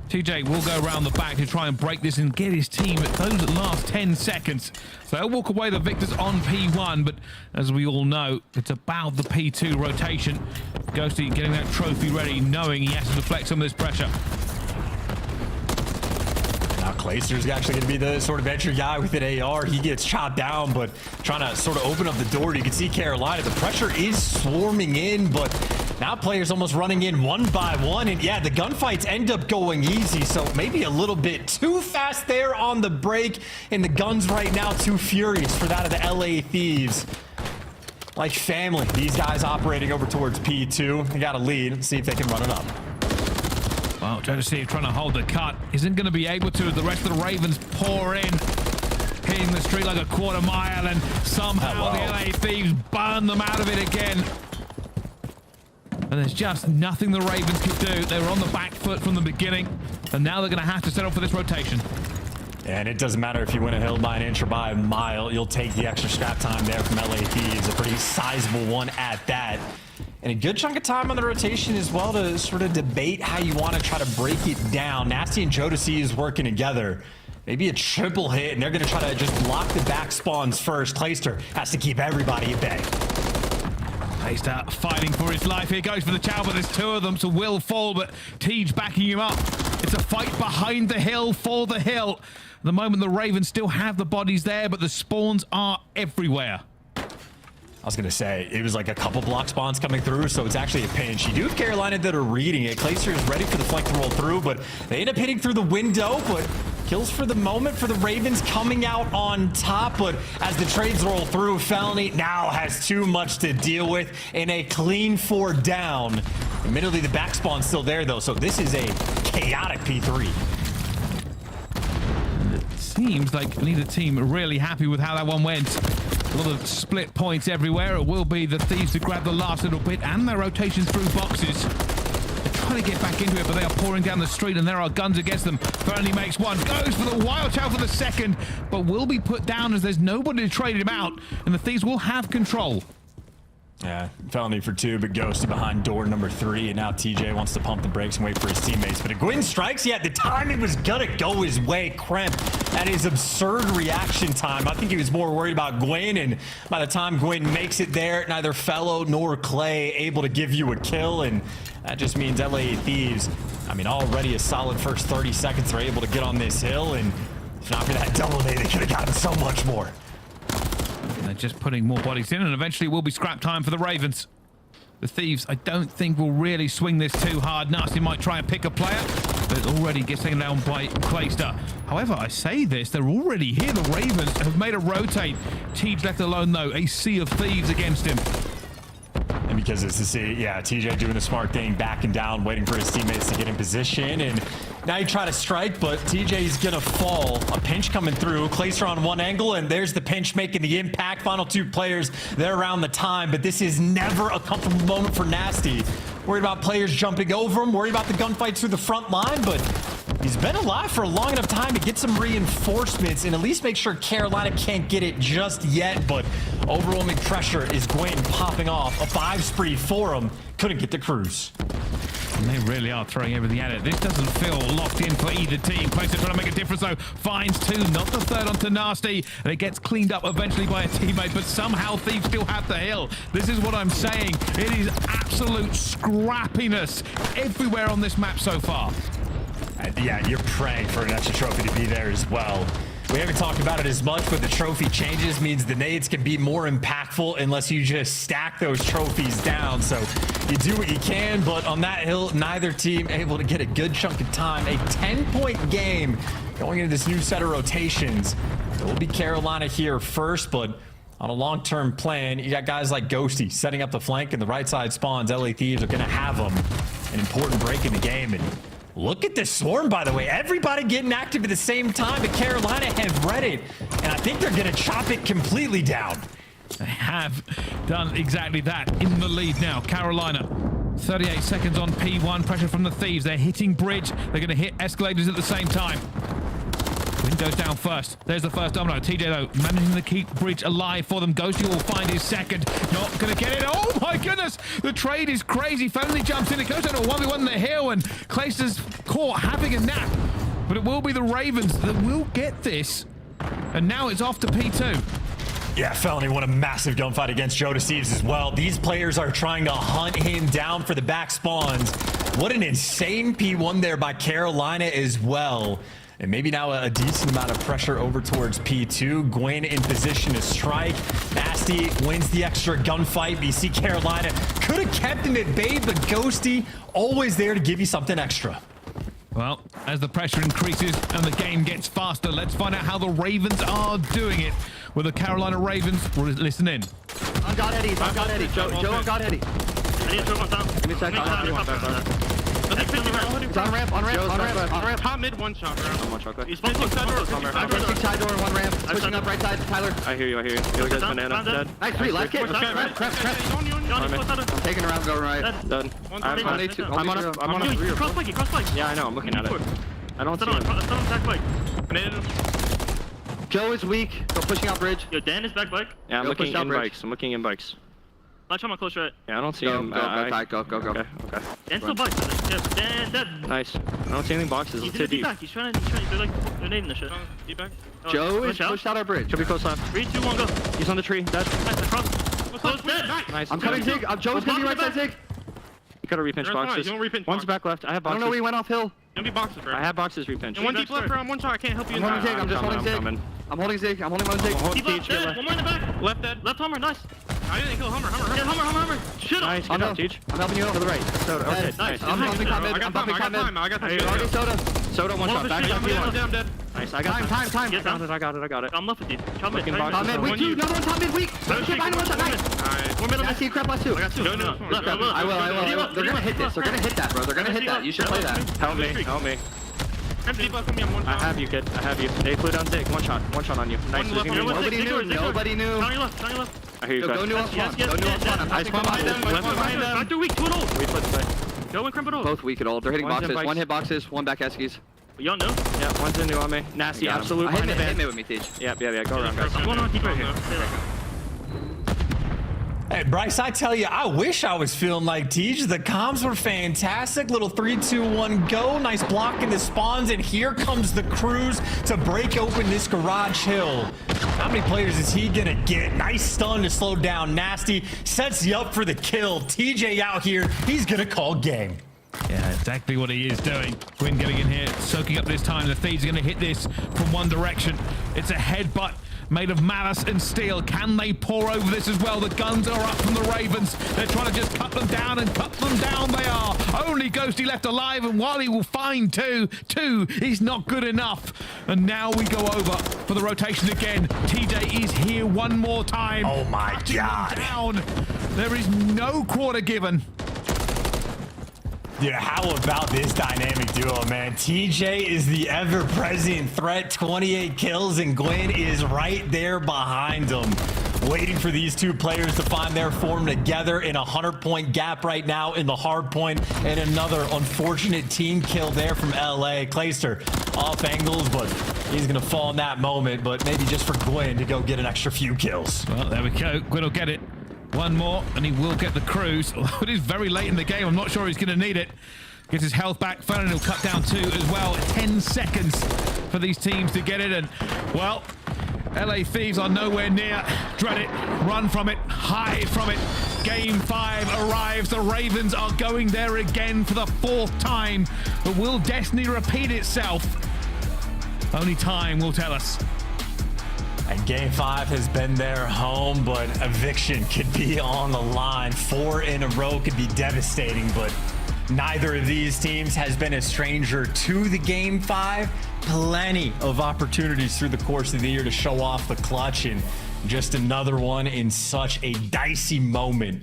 Speaker 2: TJ will go around the back to try and break this and get his team at those last 10 seconds. So they'll walk away the victors on P1, but as we all know, it's about the P2 rotation. Ghosty getting that trophy ready, knowing he has to deflect some of this pressure.
Speaker 1: Clayster's actually going to be the sort of entry guy with an AR. He gets chopped down, but trying to sort of open up the door. You can see Carolina, the pressure is swarming in, but now players almost running in one by one. And yeah, the gunfights end up going easy, so maybe a little bit too fast there on the break. And the guns right now too furious for that of the LA Thieves. Like family, these guys operating over towards P2. They got a lead. Let's see if they can run it up.
Speaker 2: Well, Decisive trying to hold the cut. Isn't going to be able to as the rest of the Ravens pour in. Hitting the street like a quarter mile, and somehow the LA Thieves burn them out of it again. And there's just nothing the Ravens could do. They were on the back foot from the beginning, and now they're going to have to settle for this rotation.
Speaker 1: And it doesn't matter if you win a hill by an inch or by a mile. You'll take the extra scrap time there from LA Thieves. A pretty sizable one at that. And a good chunk of time on the rotation as well to sort of debate how you want to try to break it down. Nasty and Jodeci working together. Maybe a triple hit, and they're going to try to just block the back spawns first. Clayster has to keep everybody at bay.
Speaker 2: Clayster fighting for his life. Here goes for the chow, but there's two of them, so will fall, but Tej backing him up. It's a fight behind the hill, for the hill. At the moment, the Ravens still have the bodies there, but the spawns are everywhere.
Speaker 1: I was going to say, it was like a couple block spawns coming through, so it's actually a pinch. You do have Carolina that are reading it. Clayster is ready for the flank to roll through, but they end up hitting through the window, but kills for the moment for the Ravens coming out on top. But as the trades roll through, Felony now has too much to deal with in a clean 4 down. Admittedly, the back spawn's still there, though, so this is a chaotic P3.
Speaker 2: It seems like neither team are really happy with how that one went. A lot of split points everywhere. It will be the Thieves to grab the last little bit, and their rotation through boxes. They're trying to get back into it, but they are pouring down the street, and there are guns against them. Burnley makes one, goes for the wild child for the second, but will be put down as there's nobody to trade him out, and the Thieves will have control.
Speaker 1: Yeah, Felony for 2, but Ghosty behind door number 3, and now TJ wants to pump the brakes and wait for his teammates. But a Gwyn strikes, yeah, the timing was gonna go his way. Kremp at his absurd reaction time. I think he was more worried about Gwyn, and by the time Gwyn makes it there, neither Fellow nor Clay able to give you a kill, and that just means LA Thieves, I mean, already a solid first 30 seconds they're able to get on this hill, and if not for that double day, they could have gotten so much more.
Speaker 2: They're just putting more bodies in, and eventually will be scrap time for the Ravens. The Thieves, I don't think, will really swing this too hard. Nasty might try and pick a player, but it already gets taken down by Clayster. However, I say this, they're already here. The Ravens have made a rotate. Tej left alone, though. A sea of Thieves against him.
Speaker 1: And because it's the sea, yeah, TJ doing the smart thing, backing down, waiting for his teammates to get in position. And now you try to strike, but TJ's gonna fall. A pinch coming through. Clayster on one angle, and there's the pinch making the impact. Final 2 players, they're around the time, but this is never a comfortable moment for Nasty. Worried about players jumping over him, worried about the gunfights through the front line, but he's been alive for a long enough time to get some reinforcements and at least make sure Carolina can't get it just yet. But overwhelming pressure is Gwyn popping off. A 5 spree for him. Couldn't get the cruise.
Speaker 2: And they really are throwing everything at it. This doesn't feel locked in for either team. Clayster trying to make a difference, though. Finds 2, not the third onto Nasty. And it gets cleaned up eventually by a teammate, but somehow Thieves still have the hill. This is what I'm saying. It is absolute scrappiness everywhere on this map so far.
Speaker 1: Yeah, you're praying for an extra trophy to be there as well. We haven't talked about it as much, but the trophy changes means the nades can be more impactful unless you just stack those trophies down. So you do what you can, but on that hill, neither team able to get a good chunk of time. A 10-point game going into this new set of rotations. It will be Carolina here first, but on a long-term plan, you got guys like Ghosty setting up the flank and the right side spawns. LA Thieves are going to have them. An important break in the game, and look at this swarm, by the way. Everybody getting active at the same time, but Carolina have read it, and I think they're going to chop it completely down.
Speaker 2: They have done exactly that. In the lead now, Carolina. 38 seconds on P1. Pressure from the Thieves. They're hitting bridge. They're going to hit escalators at the same time. Windows down first. There's the first domino. TJ, though, managing to keep bridge alive for them. Ghosty will find his second. Not going to get it. Oh, my goodness. The trade is crazy. Felony jumps in. It goes down to a 1v1 in the hill, and Clayster's caught having a nap. But it will be the Ravens that will get this. And now it's off to P2.
Speaker 1: Yeah, Felony won a massive gunfight against Jodeci as well. These players are trying to hunt him down for the back spawns. What an insane P1 there by Carolina as well. And maybe now a decent amount of pressure over towards P2. Gwyn in position to strike. Nasty wins the extra gunfight. But you see Carolina could have kept him at bay, but Ghosty always there to give you something extra.
Speaker 2: Well, as the pressure increases and the game gets faster, let's find out how the Ravens are doing it. With the Carolina Ravens, we'll listen in.
Speaker 4: On God Eddie, on God Eddie. Joe on God Eddie.
Speaker 5: I need to throw one down.
Speaker 4: Give me a second. He's on ramp, on ramp.
Speaker 5: Top mid, one shot. He's
Speaker 4: I'm pushing side door, one ramp. Pushing up right side, Tyler.
Speaker 3: I hear you. You guys banana. Dead.
Speaker 4: Nice three, left kid. I'm taking around, go right.
Speaker 3: Done. I'm on a rear.
Speaker 5: Cross bike.
Speaker 3: Yeah, I know. I'm looking at it. I don't see him.
Speaker 5: Back bike.
Speaker 4: Joe is weak. Go pushing out bridge.
Speaker 5: Yo, Dan is back bike.
Speaker 3: Yeah, I'm looking in bikes. I'm looking in bikes.
Speaker 5: Watch him on close right.
Speaker 3: Yeah, I don't see
Speaker 4: Go,
Speaker 3: him.
Speaker 4: go.
Speaker 3: Okay.
Speaker 5: Dan's still bike. Yeah, Dan dead.
Speaker 3: Nice. I don't see any boxes.
Speaker 5: He's
Speaker 3: Let's
Speaker 5: in
Speaker 3: hit
Speaker 5: the
Speaker 3: deep.
Speaker 5: back. He's trying to, they're nading the shit. Deep back.
Speaker 4: Joe is pushed out our bridge.
Speaker 3: Should be close left.
Speaker 5: 3, 2, 1, go.
Speaker 3: He's on the tree. Dead.
Speaker 5: Nice, across. Close, dead.
Speaker 3: Nice.
Speaker 4: I'm coming Zig. Joe's gonna be right side Zig.
Speaker 3: You gotta repinch boxes. One's back left. I have
Speaker 4: I don't
Speaker 3: boxes.
Speaker 4: know where he went off hill.
Speaker 5: Don't be boxes, bro.
Speaker 3: I have boxes repinch.
Speaker 5: And one deep left, bro. I'm one shot. I can't help you.
Speaker 4: I'm holding Zig. I'm just holding Zig.
Speaker 3: coming.
Speaker 4: I'm holding Zig. I'm holding one Zig.
Speaker 3: Hold
Speaker 5: Deep left,
Speaker 3: Teach,
Speaker 5: dead. One more in the back.
Speaker 3: Left dead.
Speaker 5: Left Hummer, nice. I didn't kill Hummer. Yeah, Hummer. Shit.
Speaker 3: Nice. Good job, Teach.
Speaker 4: I'm helping you out to the right.
Speaker 3: Soda. Okay.
Speaker 5: Nice.
Speaker 4: I'm bumping top mid. I'm bumping top mid.
Speaker 5: I got time.
Speaker 4: Already Soda.
Speaker 3: Soda one shot. Back up.
Speaker 5: I'm dead.
Speaker 3: Nice. I got
Speaker 4: Time.
Speaker 5: Yes,
Speaker 3: I got it.
Speaker 5: I'm left with you. Top mid.
Speaker 3: Looking box.
Speaker 4: Top mid. Weak two. Another one top mid. Weak. Behind one shot. Nice.
Speaker 5: Alright. 1 minute.
Speaker 4: I see crap last two.
Speaker 5: I got 2. No.
Speaker 4: I will. They're gonna hit this. They're gonna hit that, bro. They're gonna hit that. You should play that.
Speaker 3: Help me.
Speaker 5: Deep left from me. I'm one shot.
Speaker 3: I have you, kid. I have you. They flew down Zig. One shot on you. Nice.
Speaker 4: Nobody knew.
Speaker 5: County left.
Speaker 3: I hear you guys.
Speaker 4: Go new on spawn. Go new on spawn. I'm
Speaker 3: I spawn behind them. Left behind them.
Speaker 5: Back to weak. 2 and old.
Speaker 3: We put the
Speaker 5: Go and crimp it all.
Speaker 4: Both weak at all. They're hitting
Speaker 3: One's in
Speaker 4: boxes.
Speaker 3: bikes.
Speaker 4: One hit boxes. One back Eskies.
Speaker 5: Y'all know?
Speaker 3: Yeah, one's in new on me. Nasty, absolute
Speaker 4: I hit
Speaker 3: behind the
Speaker 4: mid
Speaker 3: van.
Speaker 4: with me, Teach.
Speaker 3: Yeah. Go around, guys.
Speaker 5: I'm going on deep right here.
Speaker 1: Hey, Bryce, I tell you, I wish I was feeling like Teach. The comms were fantastic. Little 3, 2, 1, go. Nice block in the spawns, and here comes the cruise to break open this garage hill. How many players is he gonna get? Nice stun to slow down Nasty. Sets you up for the kill. TJ out here. He's gonna call game.
Speaker 2: Yeah, exactly what he is doing. Gwyn getting in here, soaking up this time. The Thieves are going to hit this from one direction. It's a headbutt made of malice and steel. Can they pour over this as well? The guns are up from the Ravens. They're trying to just cut them down, and cut them down they are. Only Ghosty left alive, and while he will find two is not good enough. And now we go over for the rotation again. TJ is here one more time.
Speaker 1: Oh my God.
Speaker 2: Down. There is no quarter given.
Speaker 1: Dude, how about this dynamic duo, man? TJ is the ever-present threat, 28 kills, and Gwyn is right there behind him, waiting for these two players to find their form together in a 100-point gap right now in the hard point, and another unfortunate team kill there from LA. Clayster off angles, but he's gonna fall in that moment, but maybe just for Gwyn to go get an extra few kills.
Speaker 2: Well, there we go. Gwyn will get it. One more, and he will get the cruise. Although it is very late in the game, I'm not sure he's going to need it. Gets his health back. Fernan will cut down 2 as well. 10 seconds for these teams to get it. And, well, LA Thieves are nowhere near. Dread it. Run from it. Hide from it. Game 5 arrives. The Ravens are going there again for the 4th time. But will destiny repeat itself? Only time will tell us.
Speaker 1: And game 5 has been their home, but eviction could be on the line. 4 in a row could be devastating, but neither of these teams has been a stranger to the game 5. Plenty of opportunities through the course of the year to show off the clutch, and just another one in such a dicey moment.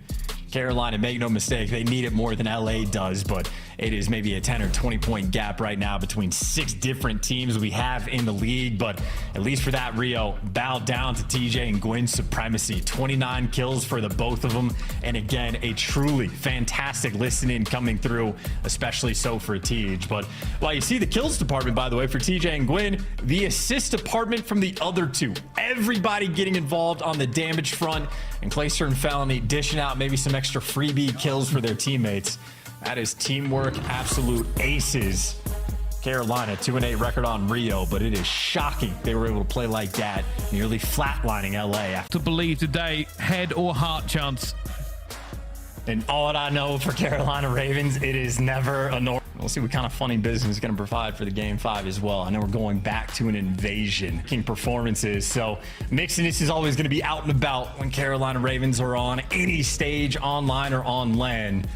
Speaker 1: Carolina, make no mistake, they need it more than LA does, but it is maybe a 10 or 20 point gap right now between 6 different teams we have in the league. But at least for that, Rio bowed down to TJ and Gwyn's supremacy. 29 kills for the both of them, and again, a truly fantastic listening coming through, especially so for Tej. But while you see the kills department, by the way, for TJ and Gwyn, the assist department from the other two, everybody getting involved on the damage front, and Clayster and Felony dishing out maybe some extra freebie kills for their teammates. That is teamwork, absolute aces. Carolina, 2-8 record on Rio, but it is shocking they were able to play like that, nearly flatlining LA.
Speaker 2: To believe today, head or heart chance.
Speaker 1: And all that I know for Carolina Ravens, it is never a normal. We'll see what kind of funny business is going to provide for the Game 5 as well. I know we're going back to an invasion king performances, so mixiness is always going to be out and about when Carolina Ravens are on any stage, online or on land.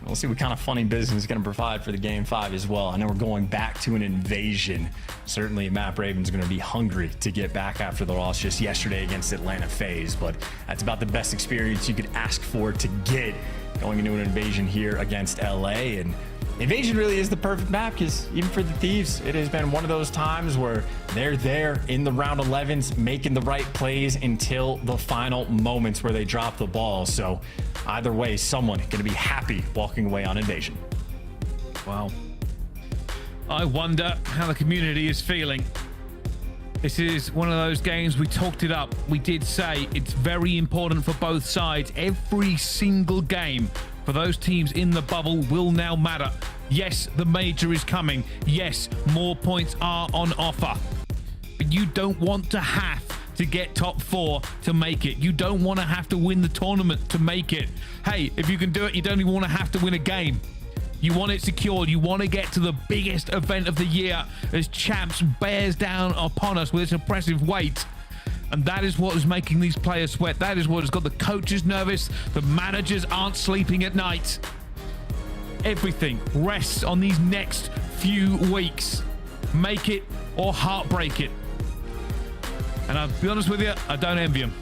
Speaker 1: We'll see what kind of funny business is going to provide for the Game 5 as well. I know we're going back to an invasion. Certainly, Map Ravens are going to be hungry to get back after the loss just yesterday against Atlanta FaZe, but that's about the best experience you could ask for to get going into an invasion here against LA. And invasion really is the perfect map because even for the Thieves, it has been one of those times where they're there in the round 11s making the right plays until the final moments where they drop the ball. So either way, someone going to be happy walking away on invasion.
Speaker 2: Wow. I wonder how the community is feeling. This is one of those games, we talked it up. We did say it's very important for both sides. Every single game for those teams in the bubble will now matter. Yes, the major is coming. Yes, more points are on offer. But you don't want to have to get top 4 to make it. You don't want to have to win the tournament to make it. Hey, if you can do it, you don't even want to have to win a game. You want it secured. You want to get to the biggest event of the year as champs bears down upon us with its oppressive weight. And that is what is making these players sweat. That is what has got the coaches nervous. The managers aren't sleeping at night. Everything rests on these next few weeks. Make it or heartbreak it. And I'll be honest with you, I don't envy them.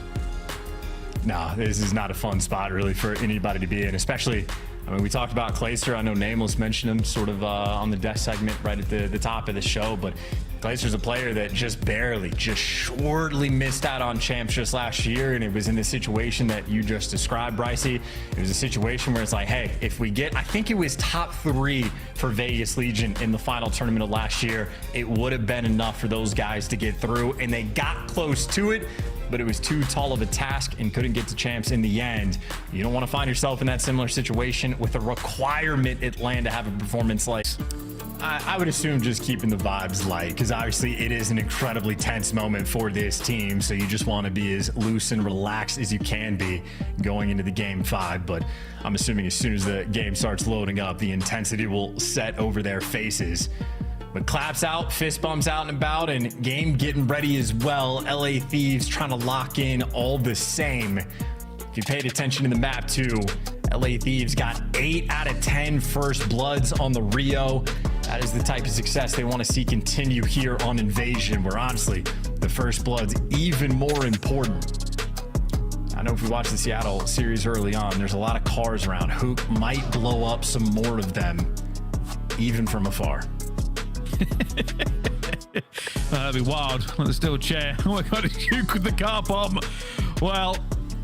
Speaker 1: Nah, this is not a fun spot really for anybody to be in, especially, I mean, we talked about Clayster. I know Nameless mentioned him sort of on the death segment right at the top of the show, but Clayster's a player that just shortly missed out on champs just last year, and it was in the situation that you just described, Brycey. It was a situation where it's like, hey, if we get, I think it was top 3 for Vegas Legion in the final tournament of last year, it would have been enough for those guys to get through, and they got close to it, but it was too tall of a task and couldn't get to champs in the end. You don't want to find yourself in that similar situation with a requirement at LAN to have a performance like I would assume just keeping the vibes light, because obviously it is an incredibly tense moment for this team, so you just want to be as loose and relaxed as you can be going into the Game 5. But I'm assuming as soon as the game starts loading up, the intensity will set over their faces. But claps out, fist bumps out and about, and game getting ready as well. LA Thieves trying to lock in all the same. If you paid attention to the map too, LA Thieves got 8 out of 10 first bloods on the Rio. That is the type of success they want to see continue here on Invasion, where honestly, the first blood's even more important. I know if we watch the Seattle series early on, there's a lot of cars around. Hook might blow up some more of them, even from afar.
Speaker 2: That'd be wild on the steel chair. Oh my god, it's Hugh with the car bomb. Well,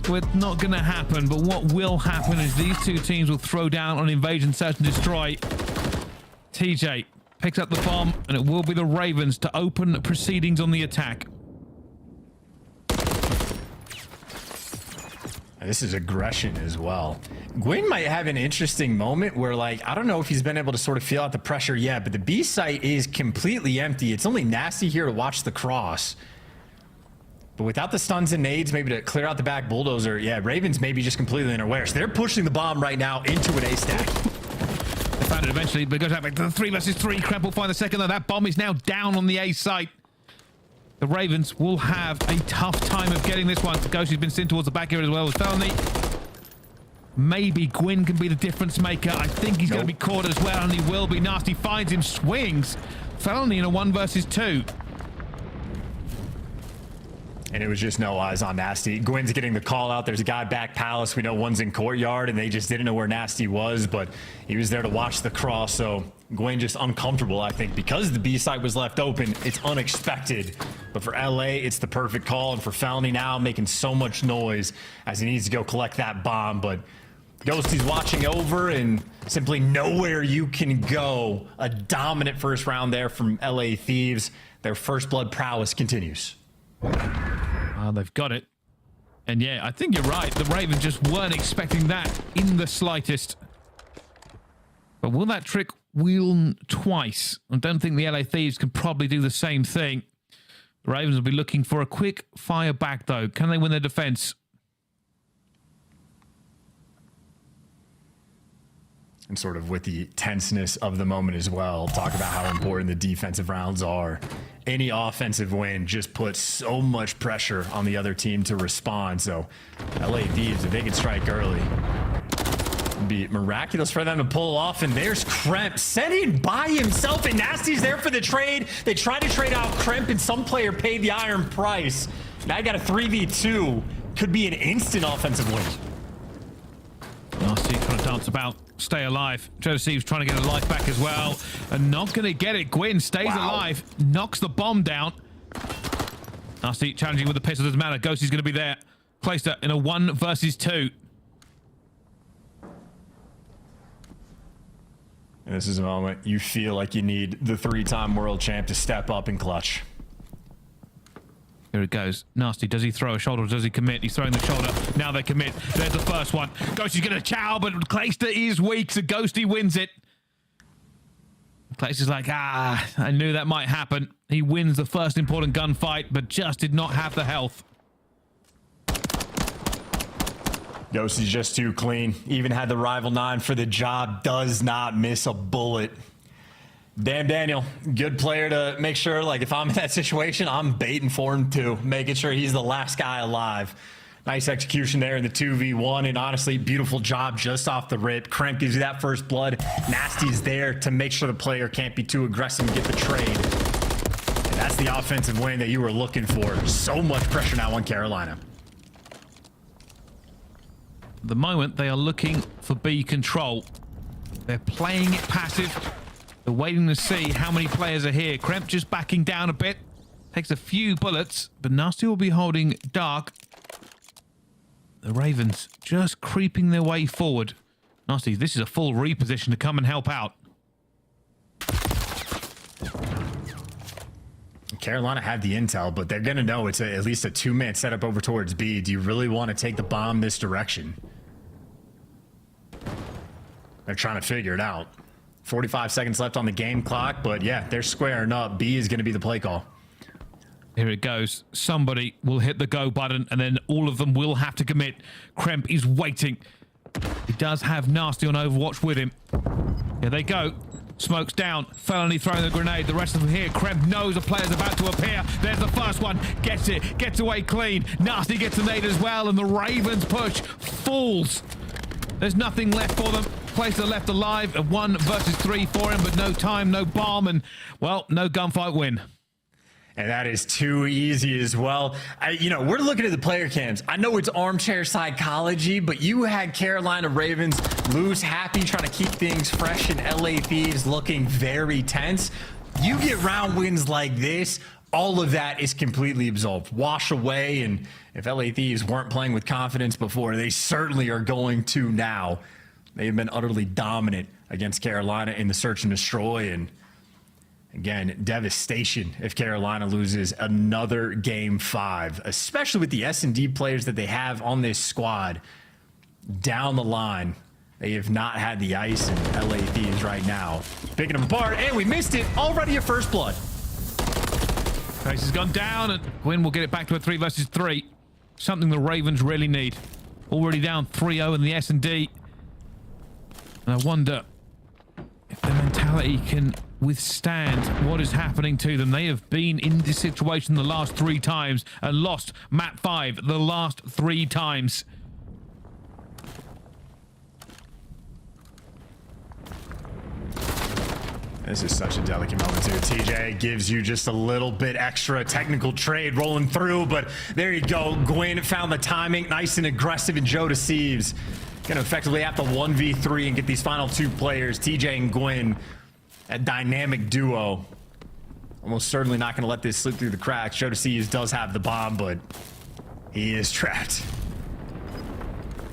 Speaker 2: it's not going to happen, but what will happen is these two teams will throw down on Invasion Search and Destroy. TJ picks up the bomb, and it will be the Ravens to open proceedings on the attack.
Speaker 1: This is aggression as well. Gwyn might have an interesting moment where, like, I don't know if he's been able to sort of feel out the pressure yet, but the B site is completely empty. It's only Nasty here to watch the cross. But without the stuns and nades, maybe to clear out the back bulldozer, yeah, Ravens maybe just completely unaware. So they're pushing the bomb right now into an A stack.
Speaker 2: They found it eventually, but it goes out back to the 3 versus 3. Kremp will find the second, though. That bomb is now down on the A site. The Ravens will have a tough time of getting this one. Ghost has been sent towards the back here as well as Felony. Maybe Gwyn can be the difference maker. I think he's going to be caught as well, and he will be. Nasty finds him, swings. Felony in a 1 versus 2.
Speaker 1: And it was just no eyes on Nasty. Gwyn's getting the call out. There's a guy back Palace. We know one's in courtyard, and they just didn't know where Nasty was, but he was there to watch the cross. So Gwyn just uncomfortable, I think, because the B side was left open. It's unexpected. But for LA, it's the perfect call. And for Felony now making so much noise as he needs to go collect that bomb. But Ghosty's watching over, and simply nowhere you can go. A dominant first round there from LA Thieves. Their first blood prowess continues.
Speaker 2: They've got it. And yeah, I think you're right. The Ravens just weren't expecting that in the slightest. But will that trick wheel twice? I don't think the LA Thieves can probably do the same thing. The Ravens will be looking for a quick fire back, though. Can they win their defense?
Speaker 1: And sort of with the tenseness of the moment as well, talk about how important the defensive rounds are. Any offensive win just puts so much pressure on the other team to respond. So LA Thieves, if they can strike early, it'd be miraculous for them to pull off. And there's Kremp setting by himself, and Nasty's there for the trade. They tried to trade out Kremp, and some player paid the iron price. Now you got a 3v2. Could be an instant offensive win.
Speaker 2: Nasty trying to dance about, stay alive. Decisive's trying to get a life back as well, and not going to get it. Gwyn stays alive, knocks the bomb down. Nasty challenging with the pistol, doesn't matter. Ghosty's going to be there. Placed her in a 1 versus 2.
Speaker 1: And this is a moment you feel like you need the 3-time world champ to step up and clutch.
Speaker 2: Here it goes. Nasty, does he throw a shoulder or does he commit? He's throwing the shoulder. Now they commit. There's the first one. Ghosty's going to chow, but Clayster is weak, so Ghosty wins it. Clayster's like, I knew that might happen. He wins the first important gunfight, but just did not have the health.
Speaker 1: Ghosty's just too clean. Even had the rival 9 for the job. Does not miss a bullet. Damn, Daniel, good player to make sure, like, if I'm in that situation, I'm baiting for him too, making sure he's the last guy alive. Nice execution there in the 2v1, and honestly, beautiful job just off the rip. Kremp gives you that first blood. Nasty's there to make sure the player can't be too aggressive and get the trade. And that's the offensive win that you were looking for. So much pressure now on Carolina.
Speaker 2: At the moment, they are looking for B control. They're playing it passive. They're waiting to see how many players are here. Kremp just backing down a bit. Takes a few bullets, but Nasty will be holding dark. The Ravens just creeping their way forward. Nasty, this is a full reposition to come and help out.
Speaker 1: Carolina had the intel, but they're going to know it's at least a 2-minute setup over towards B. Do you really want to take the bomb this direction? They're trying to figure it out. 45 seconds left on the game clock, but yeah, they're squaring up. B is going to be the play call.
Speaker 2: Here it goes. Somebody will hit the go button, and then all of them will have to commit. Kremp is waiting. He does have Nasty on Overwatch with him. Here they go. Smoke's down. Felony throwing the grenade. The rest of them here. Kremp knows a player's about to appear. There's the first one. Gets it. Gets away clean. Nasty gets a nade as well, and the Ravens push falls. There's nothing left for them. Placer left alive. A 1 versus 3 for him, but no time, no bomb, and, well, no gunfight win.
Speaker 1: And that is too easy as well. We're looking at the player cams. I know it's armchair psychology, but you had Carolina Ravens lose happy, trying to keep things fresh, and LA Thieves looking very tense. You get round wins like this, all of that is completely absolved, wash away. And if LA Thieves weren't playing with confidence before, they certainly are going to now. They've been utterly dominant against Carolina in the search and destroy, and again, devastation if Carolina loses another game 5, especially with the S&D players that they have on this squad down the line. They have not had the ice, and LA Thieves right now picking them apart, and we missed it. Already a first blood.
Speaker 2: Pace has gone down, and Gwyn will get it back to a 3 versus 3. Something the Ravens really need. Already down 3-0 in the S&D. And I wonder if their mentality can withstand what is happening to them. They have been in this situation the last 3 times and lost map 5 the last 3 times.
Speaker 1: This is such a delicate moment too. TJ gives you just a little bit extra technical trade rolling through, but there you go. Gwyn found the timing, nice and aggressive, and Joe Deceives gonna effectively have to 1v3 and get these final 2 players, TJ and Gwyn, a dynamic duo. Almost certainly not gonna let this slip through the cracks. Joe Deceives does have the bomb, but he is trapped.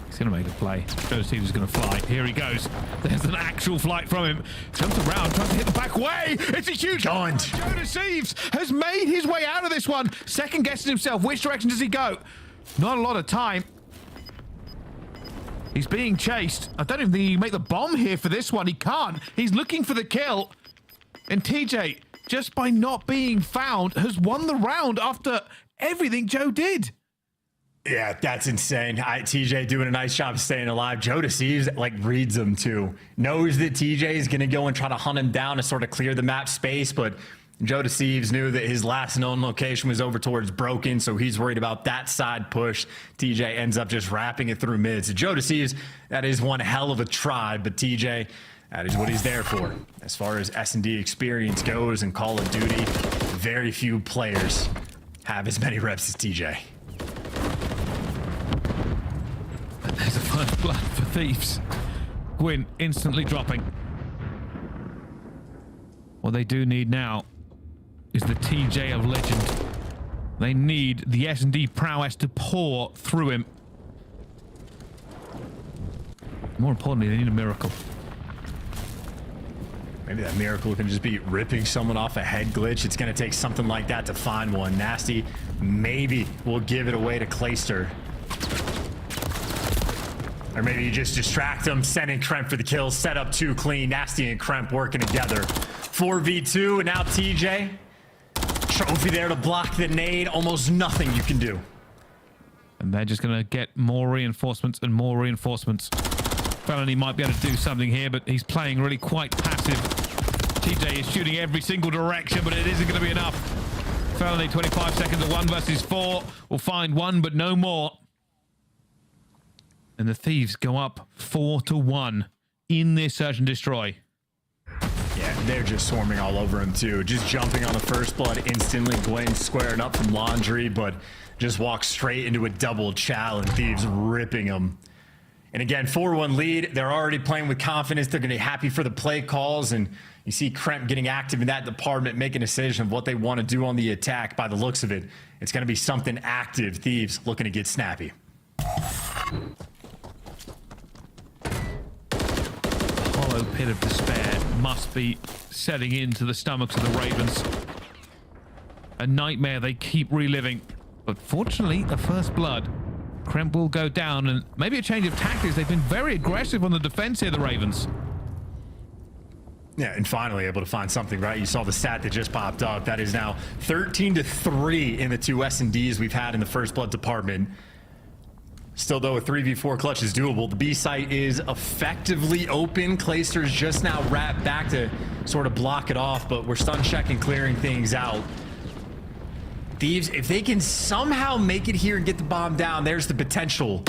Speaker 2: He's gonna make a play. Joe Deceives is gonna fly. Here he goes. There's an actual flight from him. Jumps around, trying to hit the back way. It's a huge
Speaker 1: Gone.
Speaker 2: Joe Deceives has made his way out of this one. Second guessing himself. Which direction does he go? Not a lot of time. He's being chased. I don't even think he can make the bomb here for this one. He can't. He's looking for the kill. And TJ, just by not being found, has won the round after everything Joe did.
Speaker 1: Yeah, that's insane. TJ doing a nice job of staying alive. Joe Deceives like reads him too. Knows that TJ is going to go and try to hunt him down to sort of clear the map space, but Joe Deceives knew that his last known location was over towards Broken, so he's worried about that side push. TJ ends up just wrapping it through mid. So Joe Deceives, that is one hell of a try, but TJ, that is what he's there for. As far as S&D experience goes in Call of Duty, very few players have as many reps as TJ.
Speaker 2: There's a first blood for Thieves. Gwyn instantly dropping. What they do need now is the TJ of legend. They need the S&D prowess to pour through him. More importantly, they need a miracle.
Speaker 1: Maybe that miracle can just be ripping someone off a head glitch. It's going to take something like that to find one. Nasty maybe will give it away to Clayster. Or maybe you just distract them, sending Kremp for the kill, set up 2 clean. Nasty and Kremp working together. 4v2, and now TJ. Trophy there to block the nade. Almost nothing you can do.
Speaker 2: And they're just going to get more reinforcements and more reinforcements. Felony might be able to do something here, but he's playing really quite passive. TJ is shooting every single direction, but it isn't going to be enough. Felony, 25 seconds at 1 versus 4. Will find one, but no more. And the Thieves go up 4-1 in this search and destroy.
Speaker 1: Yeah, they're just swarming all over him too. Just jumping on the first blood instantly. Gwen squaring up from Laundry, but just walks straight into a double chow and Thieves ripping him. And again, 4-1 lead. They're already playing with confidence. They're going to be happy for the play calls. And you see Kremp getting active in that department, making a decision of what they want to do on the attack. By the looks of it, it's going to be something active. Thieves looking to get snappy.
Speaker 2: Hollow pit of despair must be setting into the stomachs of the Ravens. A nightmare they keep reliving. But fortunately, a first blood. Kremp will go down, and maybe a change of tactics. They've been very aggressive on the defense here, the Ravens.
Speaker 1: Yeah, and finally able to find something, right? You saw the stat that just popped up. That is now 13-3 in the 2 S&Ds we've had in the first blood department. Still, though, a 3v4 clutch is doable. The B site is effectively open. Clayster's just now wrapped back to sort of block it off, but we're stun checking, clearing things out. Thieves, if they can somehow make it here and get the bomb down, there's the potential.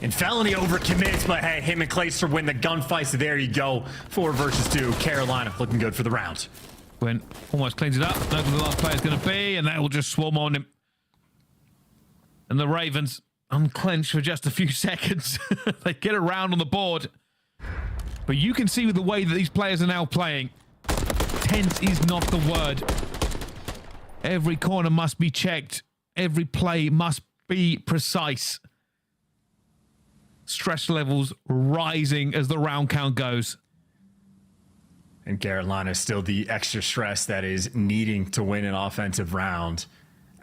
Speaker 1: And Felony overcommits, but hey, him and Clayster win the gunfight, so there you go. 4 versus 2. Carolina looking good for the round.
Speaker 2: Gwen almost cleans it up. Knows where the last player's going to be, and that will just swarm on him. And the Ravens unclench for just a few seconds. They get around on the board. But you can see with the way that these players are now playing, tense is not the word. Every corner must be checked. Every play must be precise. Stress levels rising as the round count goes.
Speaker 1: And Carolina is still the extra stress that is needing to win an offensive round.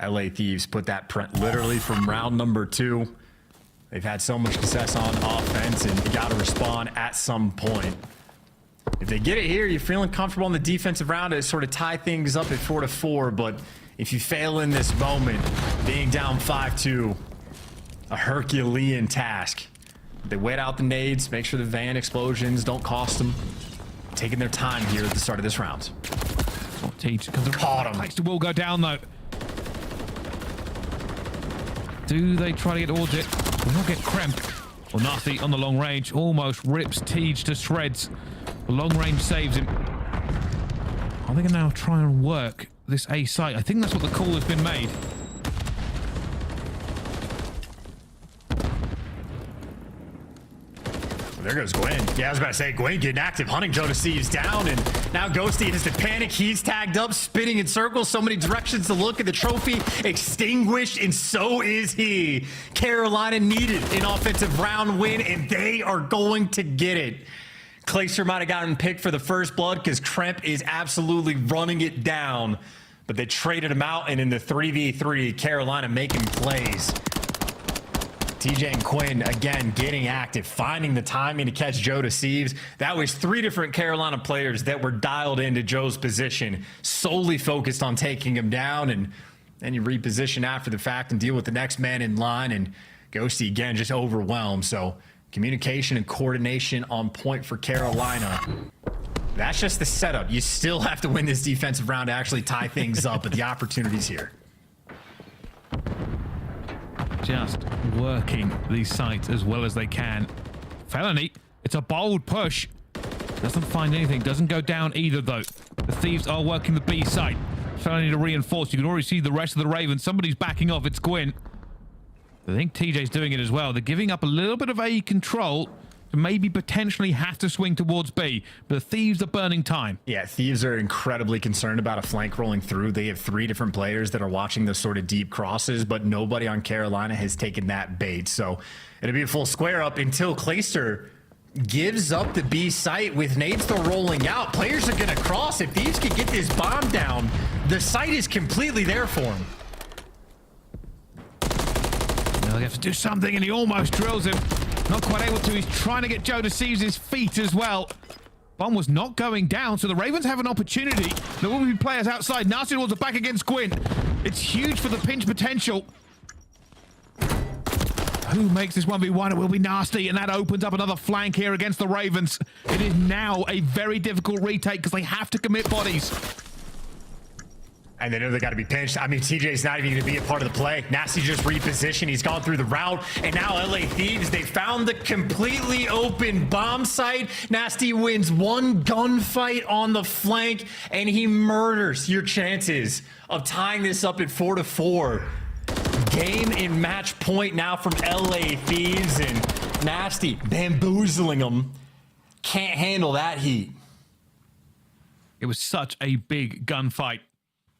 Speaker 1: LA Thieves put that print literally from round number 2. They've had so much success on offense, and you got to respond at some point. If they get it here, you're feeling comfortable on the defensive round to sort of tie things up at 4-4. But if you fail in this moment, being down 5-2, a Herculean task. They wait out the nades, make sure the van explosions don't cost them. Taking their time here at the start of this round.
Speaker 2: Caught him. Clayster will go down though. Do they try to get Orgit? Will not get Kremp. Well, Nasty on the long range almost rips Tej to shreds. The long range saves him. Are they going to now try and work this A site? I think that's what the call has been made.
Speaker 1: There goes Gwen. Yeah, I was about to say, Gwen getting active, hunting Joe Deceives down, and now Ghosty has to panic. He's tagged up, spinning in circles, so many directions to look at the trophy, extinguished, and so is he. Carolina needed an offensive round win, and they are going to get it. Clayster might have gotten picked for the first blood because Kremp is absolutely running it down, but they traded him out, and in the 3v3, Carolina making plays. TJ and Quinn, again, getting active, finding the timing to catch Joe Deceives. That was 3 different Carolina players that were dialed into Joe's position, solely focused on taking him down, and Then you reposition after the fact and deal with the next man in line, and Ghosty again just overwhelmed. So communication and coordination on point for Carolina. That's just the setup. You still have to win this defensive round to actually tie things up, but the opportunity's here.
Speaker 2: Just working these sites as well as they can. Felony, it's a bold push. Doesn't find anything, doesn't go down either though. The Thieves are working the B site. Felony to reinforce. You can already see the rest of the Ravens. Somebody's backing off. It's Gwyn. I think TJ's doing it as well. They're giving up a little bit of A control to maybe potentially have to swing towards B, but the Thieves are burning time.
Speaker 1: Yeah, Thieves are incredibly concerned about a flank rolling through. They have 3 different players that are watching those sort of deep crosses, but nobody on Carolina has taken that bait. So it'll be a full square up until Clayster gives up the B site with nades still rolling out. Players are going to cross. If Thieves can get this bomb down, the site is completely there for him.
Speaker 2: They have to do something, and he almost drills him. Not quite able to. He's trying to get Joe Decisive his feet as well. Bomb was not going down, so the Ravens have an opportunity. There will be players outside. Nasty towards the back against Gwyn. It's huge for the pinch potential. Who makes this 1v1? It will be Nasty, and that opens up another flank here against the Ravens. It is now a very difficult retake because they have to commit bodies.
Speaker 1: And they know they got to be pinched. I mean, TJ's not even going to be a part of the play. Nasty just repositioned. He's gone through the route. And now LA Thieves, they found the completely open bomb site. Nasty wins one gunfight on the flank, and he murders your chances of tying this up at 4-4. Game and match point now from LA Thieves, and Nasty bamboozling them. Can't handle that heat.
Speaker 2: It was such a big gunfight.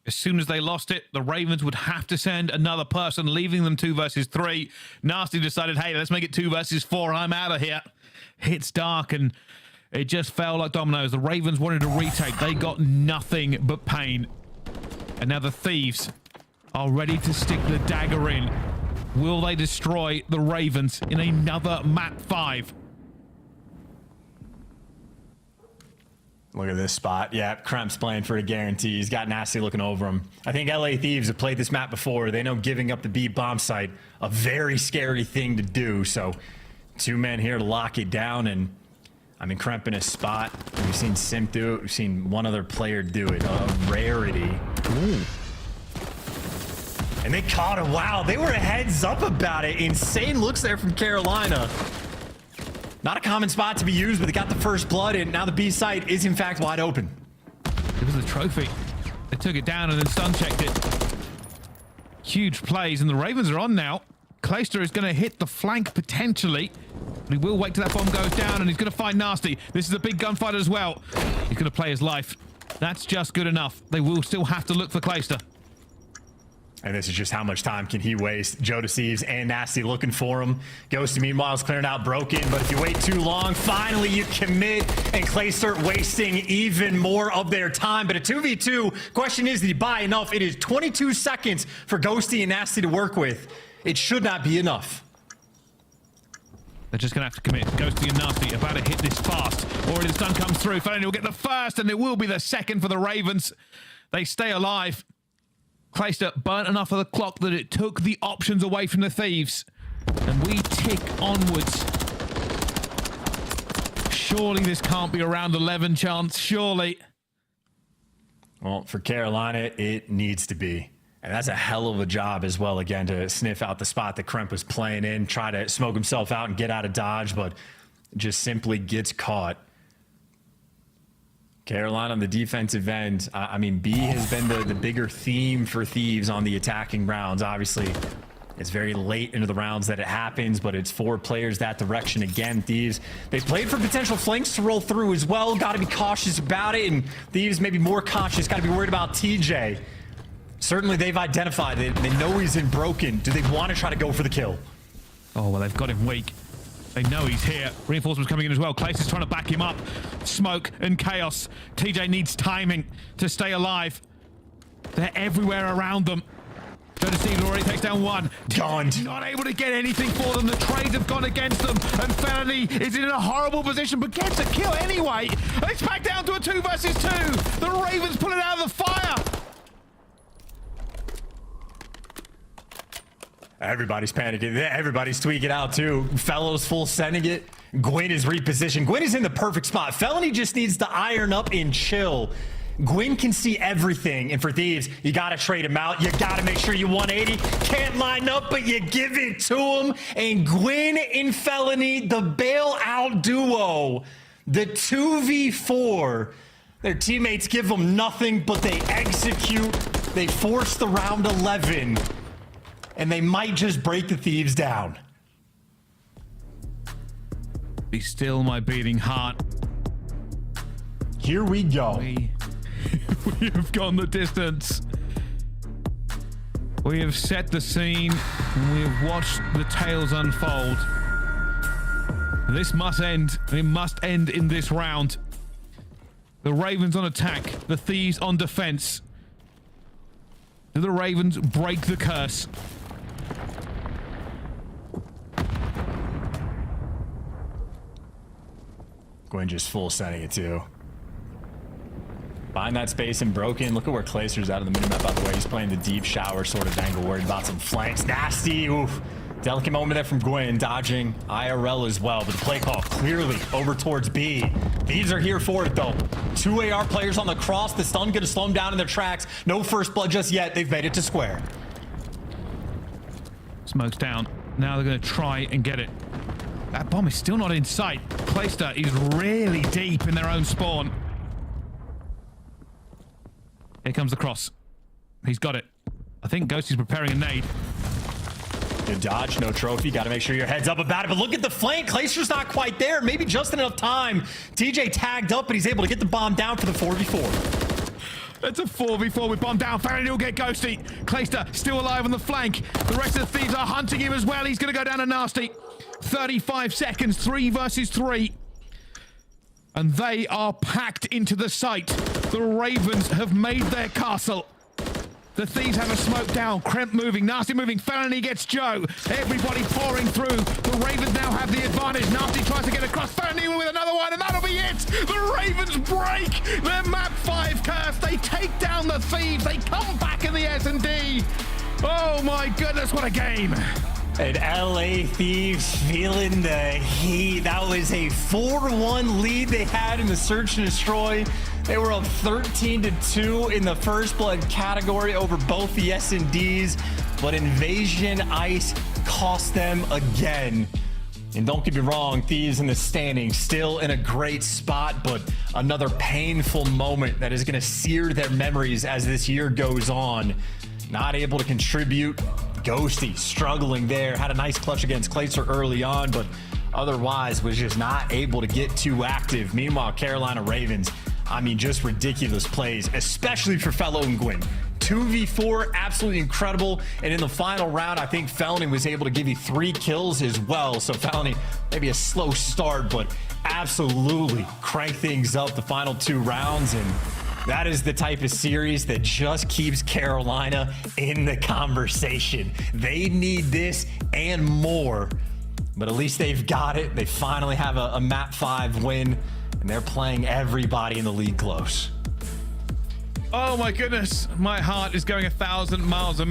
Speaker 2: As soon as they lost it, the Ravens would have to send another person, leaving them 2 versus 3. Nasty decided, hey, let's make it 2 versus 4. I'm out of here. It's dark, and it just fell like dominoes. The Ravens wanted to retake. They got nothing but pain. And now the Thieves are ready to stick the dagger in. Will they destroy the Ravens in another map 5?
Speaker 1: Look at this spot. Yeah, Kremp's playing for a guarantee. He's got Nasty looking over him. I think LA Thieves have played this map before. They know giving up the B bomb site, a very scary thing to do. So 2 men here to lock it down. And I mean, Kremp in his spot. We've seen Sim do it. We've seen one other player do it. A rarity. Ooh. And they caught him. Wow, they were heads up about it. Insane looks there from Carolina. Not a common spot to be used, but they got the first blood, and now the B site is in fact wide open.
Speaker 2: It was the trophy. They took it down and then stun checked it. Huge plays, and the Ravens are on now. Clayster is going to hit the flank potentially, but he will wait till that bomb goes down, and he's going to find Nasty. This is a big gunfight as well. He's going to play his life. That's just good enough. They will still have to look for Clayster.
Speaker 1: And this is just how much time can he waste. Joe Deceives and Nasty looking for him. Ghosty, meanwhile, is clearing out Broken. But if you wait too long, finally you commit. And Clay start wasting even more of their time. But a 2v2, question is, did he buy enough? It is 22 seconds for Ghosty and Nasty to work with. It should not be enough.
Speaker 2: They're just going to have to commit. Ghosty and Nasty about to hit this fast. Already the stun comes through. Felony will get the first, and it will be the second for the Ravens. They stay alive. Clayster burnt enough of the clock that it took the options away from the Thieves. And we tick onwards. Surely this can't be a round 11 chance. Surely.
Speaker 1: Well, for Carolina, it needs to be. And that's a hell of a job as well, again, to sniff out the spot that Kremp was playing in, try to smoke himself out and get out of dodge, but just simply gets caught. Carolina on the defensive end, I mean, B has been the bigger theme for Thieves on the attacking rounds. Obviously, it's very late into the rounds that it happens, but it's 4 players that direction again. Thieves, they've played for potential flanks to roll through as well. Got to be cautious about it, and Thieves maybe more cautious. Got to be worried about TJ. Certainly, they've identified it. They know he's in Broken. Do they want to try to go for the kill?
Speaker 2: Oh, well, they've got him weak. They know he's here. Reinforcements coming in as well. Clace is trying to back him up. Smoke and chaos. TJ needs timing to stay alive. They're everywhere around them. Joe Deceive already takes down 1.
Speaker 1: Gone.
Speaker 2: Not able to get anything for them. The trades have gone against them. And Felony is in a horrible position, but gets a kill anyway. And it's back down to a 2 versus 2. The Ravens pull it out of the fire.
Speaker 1: Everybody's panicking. Everybody's tweaking out too. Fellows full sending it. Gwyn is repositioned. Gwyn is in the perfect spot. Felony just needs to iron up and chill. Gwyn can see everything, and for Thieves, you gotta trade him out. You gotta make sure you 180. Can't line up, but you give it to him. And Gwyn and Felony, the bailout duo, the 2v4. Their teammates give them nothing, but they execute. They force the round 11, and they might just break the Thieves down.
Speaker 2: Be still, my beating heart.
Speaker 1: Here we go.
Speaker 2: We have gone the distance. We have set the scene, and we have watched the tales unfold. This must end. It must end in this round. The Ravens on attack, the Thieves on defense. Do the Ravens break the curse?
Speaker 1: Gwyn just full sending it too. Find that space and broken. Look at where Clayster's out of the minimap, by the way. He's playing the deep shower sort of angle, worried about some flanks. Nasty. Oof. Delicate moment there from Gwyn, dodging IRL as well. But the play call clearly over towards B. These are here for it, though. 2 AR players on the cross. The stun going to slow them down in their tracks. No first blood just yet. They've made it to square.
Speaker 2: Smoke's down. Now they're going to try and get it. That bomb is still not in sight. Clayster is really deep in their own spawn. Here comes the cross. He's got it. I think Ghosty's preparing a nade.
Speaker 1: Good dodge, no trophy. Got to make sure your head's up about it. But look at the flank. Clayster's not quite there. Maybe just enough time. TJ tagged up, but he's able to get the bomb down for the 4v4.
Speaker 2: That's a 4v4 with bomb down. Farron will get Ghosty. Clayster still alive on the flank. The rest of the Thieves are hunting him as well. He's going to go down to Nasty. 35 seconds, 3 versus 3. And they are packed into the site. The Ravens have made their castle. The Thieves have a smoke down. Kremp moving, Nasty moving. Felony gets Joe. Everybody pouring through. The Ravens now have the advantage. Nasty tries to get across. Felony with another one, and that'll be it. The Ravens break their map 5 curse. They take down the Thieves. They come back in the S&D. Oh my goodness, what a game.
Speaker 1: And LA Thieves feeling the heat. That was a 4-1 lead they had in the search and destroy. They were up 13-2 in the first blood category over both the S&Ds, but Invasion Ice cost them again. And don't get me wrong, Thieves in the standings still in a great spot, but another painful moment that is going to sear their memories as this year goes on. Not able to contribute. Ghosty struggling there. Had a nice clutch against Clayster early on, but otherwise was just not able to get too active. Meanwhile, Carolina Ravens, I mean, just ridiculous plays, especially for Fellow and Gwyn. 2v4, absolutely incredible. And in the final round, I think Felony was able to give you 3 kills as well. So Felony, maybe a slow start, but absolutely crank things up the final 2 rounds. And that is the type of series that just keeps Carolina in the conversation. They need this and more, but at least they've got it. They finally have a map 5 win, and they're playing everybody in the league close.
Speaker 2: Oh my goodness, my heart is going 1,000 miles a minute.